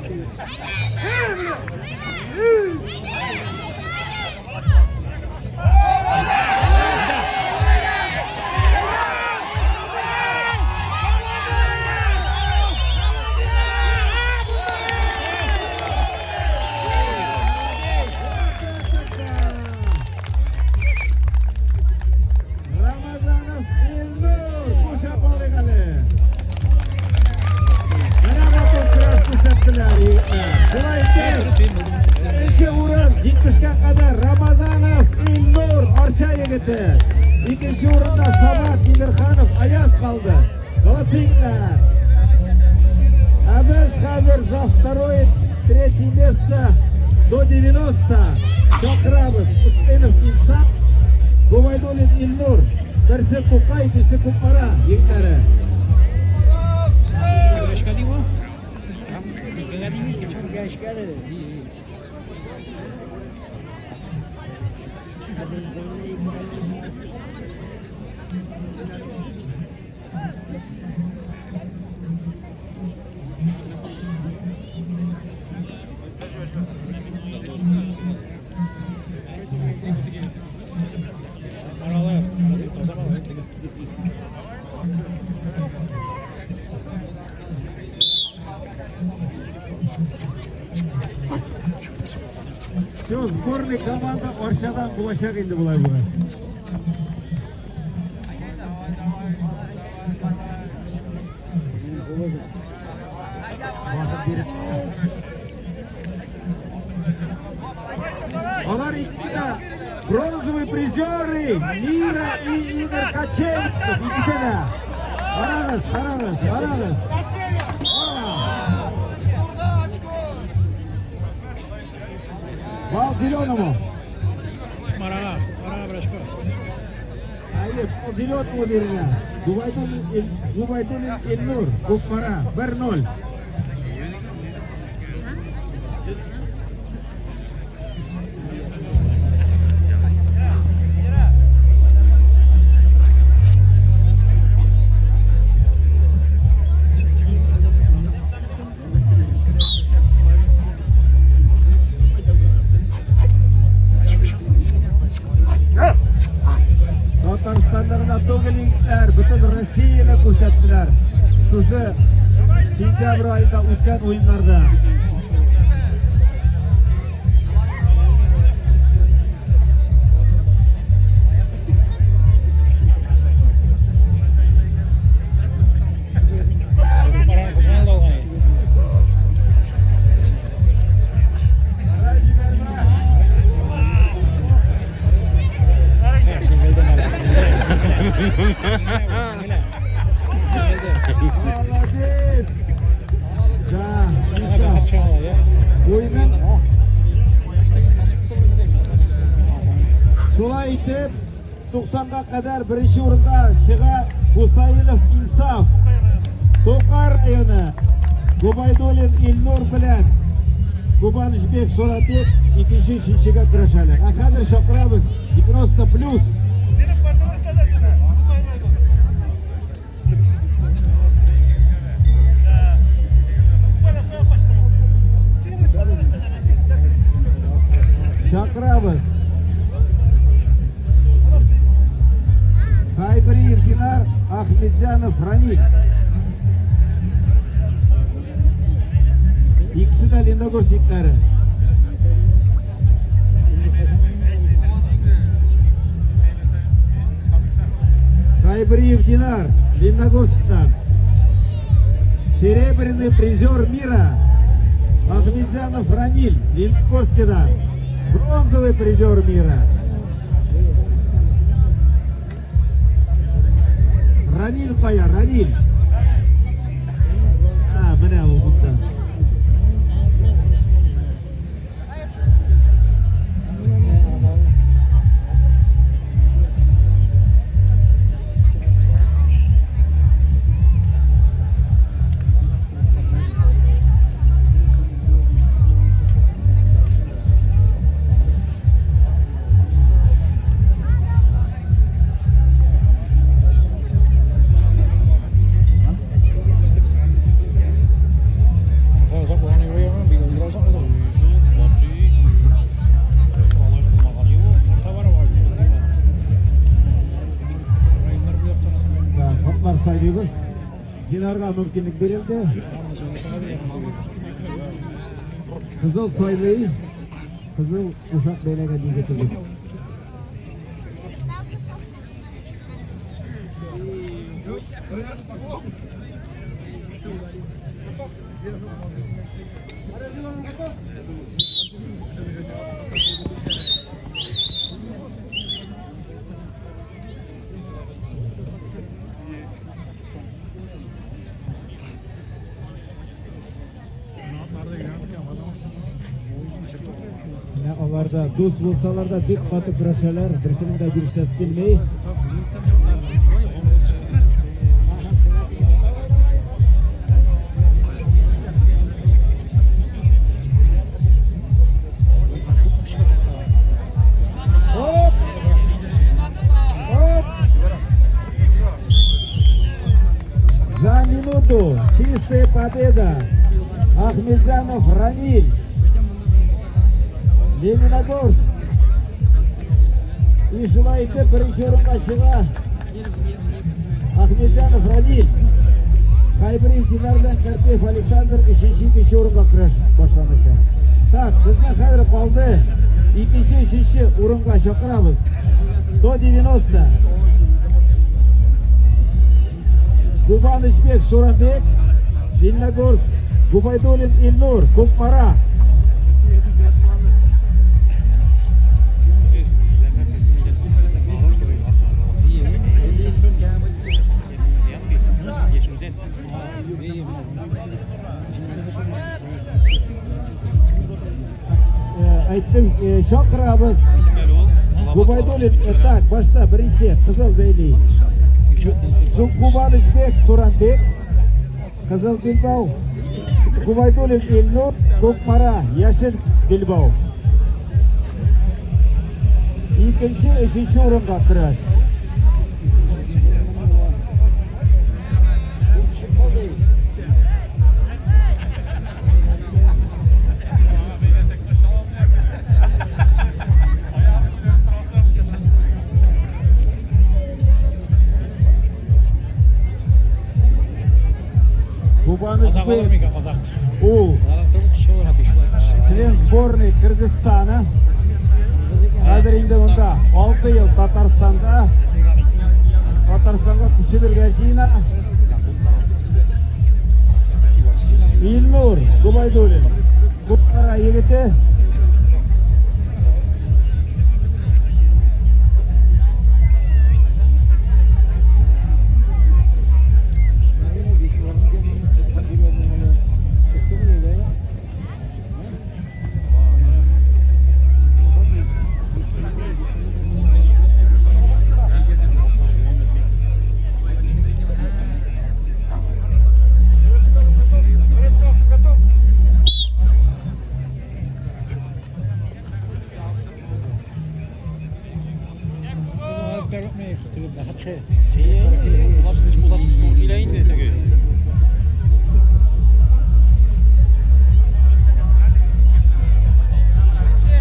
Ramazanov İlnur bu şapalıgalı. Merhaba toprak kuşattılar. İki uğrun 70'e kadar Ramazanov İlnur Arşa yigiti. İkinci uğrunda Samat İmirxanov Ayaz kaldı. Zolotinglar. А мы хавер за второе, третье место до 90. Шакрабов, Успенов, Инсап, Гувайдулин, Ильнур, Берсе Купай, Берсе Купара, Егтары. Yaşka değil mi? Sikala değil mi? Geçen yaşka dedi. İyi. Aralar. Taze var. Все, сборная команда Аршадан bulaşak indi bulay bulay. Onlar ikisi de bronzовые призеры мира и Игорь Каченков. İkisi de. Aranız, aranız, aranız. Бал зеленому. Marana. Marana Brashko. Hayır, o zеленому birine. Губайдулин Ильнур. Купара. 1-0. sentyabr oyida o'tgan o'yinlarda Paranı kızgın da algan. Sen gelden al. Молодец! Да, Kaçan al ya. o'yinin Şulay etib 90'ga kadar birinchi o'rinda Shiga Husaynov Insof To'qar rayoni Gubaydulin Elnur bilan Gubanishbek So'ratek ikkinchi uchinchiga kurashadi. Hozir Shoqiramiz 90+. Chaqiramiz. Haybiriyev Dinar, Ahmedjanov Ranil. İkisi de Lindogorskiklari. Haybiriyev Dinar, Lindogorskdan. Серебряный призер мира Ахмедзянов Раниль, Лингорскидан. Бронзовый призер мира Раниль Пая, Раниль. Міне ол бұнда. Sayıyoruz. Dinarga mümkünlük verildi. Kızıl Soylu'yu Kızıl Uşak Beyleğe getirdik. Onlarda do'st bo'lsalar da bek qotib kurashadilar, bir-birini de bir kelmay. Hop! Hop! За минуту чистая победа. Ахмедзянов Раниль. Лениногорск. И желаете birinchi o'ringa Shiga Ahmedjanov Раниль. Haybiriyev Dinar bilan Karpev Aleksandr ikkinchi o'ringa kurash boshlanishi. Tak, bizni hozir qoldi. Ikkinchi, uchinchi o'ringa chaqiramiz. Do 90. Gubanishbek So'rabek, Лениногорск, Gubaydulin Elnur, Ko'kmara. Aytdim, chaqiramiz. Gubaydulin, tak, boshda birinchi Qizil Beyli. Gubanishbek So'rabek, Qizil Bilbao. Gubaydulin Elnur, Ko'kmara, Yashil Bilbao. İkinci, üçüncü o'ringa kurash. Gubanishbek Қазақ olur mu екен қазақ? у Кіші оларға тиіспейді. член сборной Кыргызстана. Қазір енді мұнда 6 ел Татарстанға күші гәзина. Илнур Губайдуллин. Құттықтара егеті.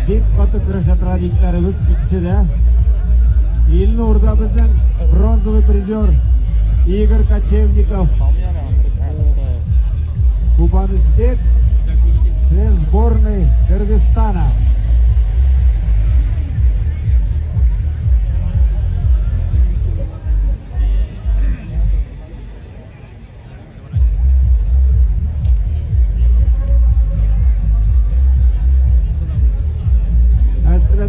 Dik katı kıraşatıra diklerimiz ikisi de. Ilnur'da bizden bronzovый призер Игорь Кочевников. Кубанычбек, член сборной Кыргызстана.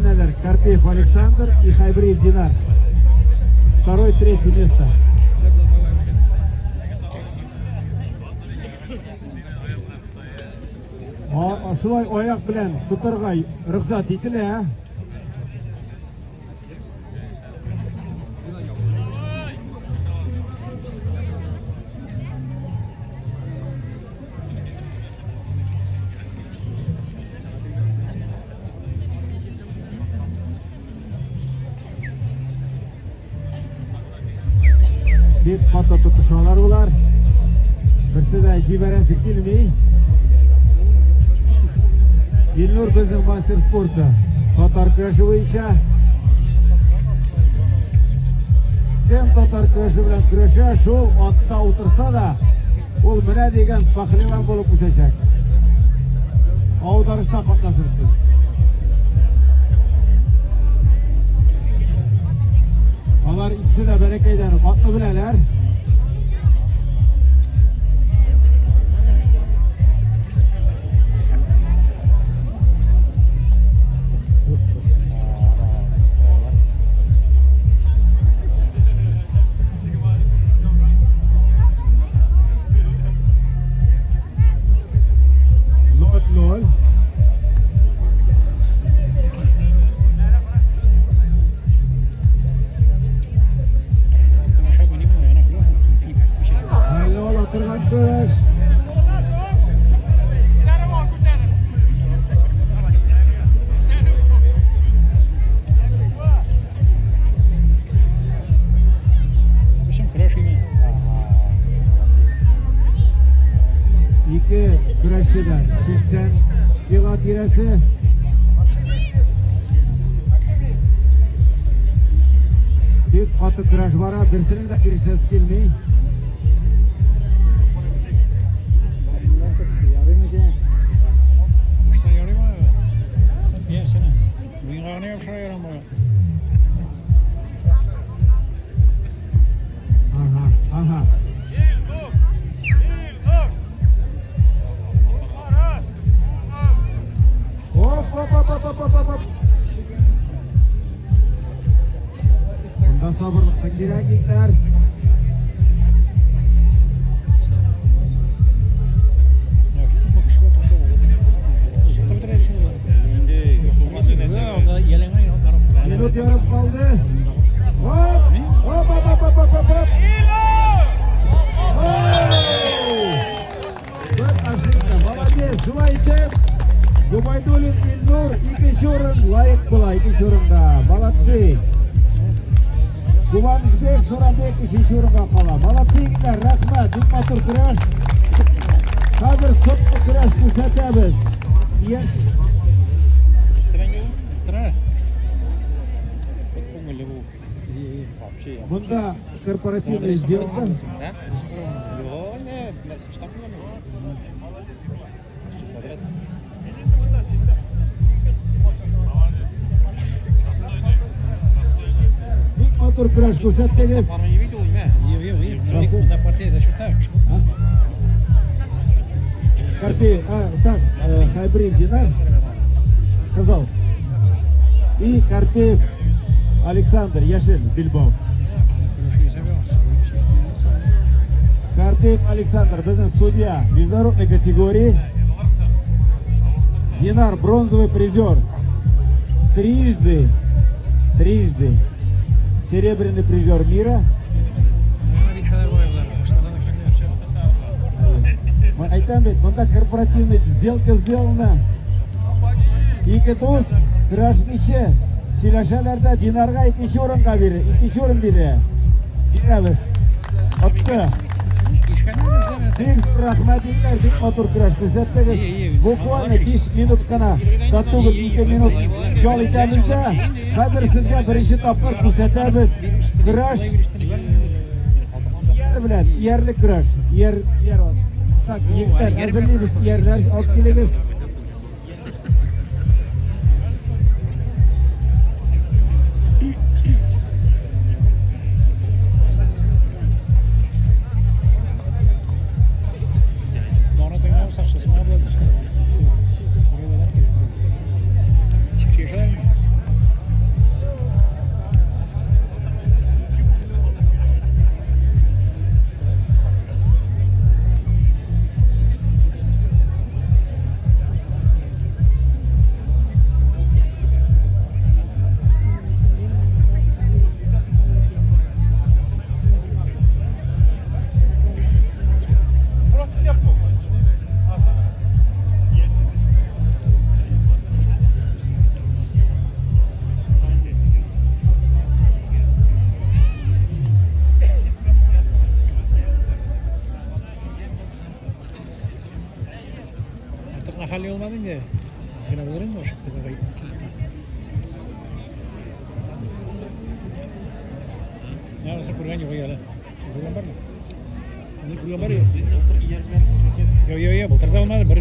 Тренер Карпеев Александр и Хайбриев Динар. Второе, третье место. Шулай аяк белән тутырга рөхсәт ителә. Бик каты тотышалар булар. Берсе дә җибәрәсе килми. Илнур безнең мастер спорты. Татар көрәше буенча. Кем татар көрәше белән көрәшә, шул атта утырса да, ул менә дигән пәһлеван булып үсәчәк. Аударышта катнашырсыз. Алар ikisi de бәрәкәйдән атны беләләр. İki güreşçiden 80 yıla tiresi. Bir katı güreş var, birisinin de bir ses gelmeyi. Aha. Hop. Bunda sabırlıkla girer. Minut yarım kaldı. Hop. Молодец, желаете? Губайдуллин Илнур, ikінші орын лайық была, ikінші орында. Молодцы. Губанычбек, Соранбек, үшінші орынға қала. Молодцы, рахмат, дүкматур күрәш. Қазір сотқы күрәш күрсәтәбіз. Bunda корпоративный сделка. motor kurash ko'rsatdingiz. Yo'q, bunda partiyada shu tak. Карпи, так, Хайбрид Динар сказал. И Карпиев Александр Яшин Бильбао. Карпиев Александр, bizim судья международной категории. Динар бронзовый призер. Трижды серебряный призер мира. Айтамбек, бunda корпоративная сделка сделана. Ikki do'st kurashmishi silashalarda Dinarga ikkinchi o'rin berdi. Beramiz. Otdi. Siz rahmatlilar deb motor kurash ko'rsatdingiz. Bukvalni 5 minutgina, tatuvib 2 minut jol etamizda. Hozir sizga birinchi topqir ko'rsatamiz. Kurash yer bilan, yerlik kurash. Yer. Tak, yigitlar, hazırlaymiz, yerler, olib kelamiz. Hal olmadın ya. Sen alırım mı o şekilde? Yarısı kurgan yok ya lan. Kurgan var mı? Kurgan var ya. Yok, bu tarafa olmadı. Bir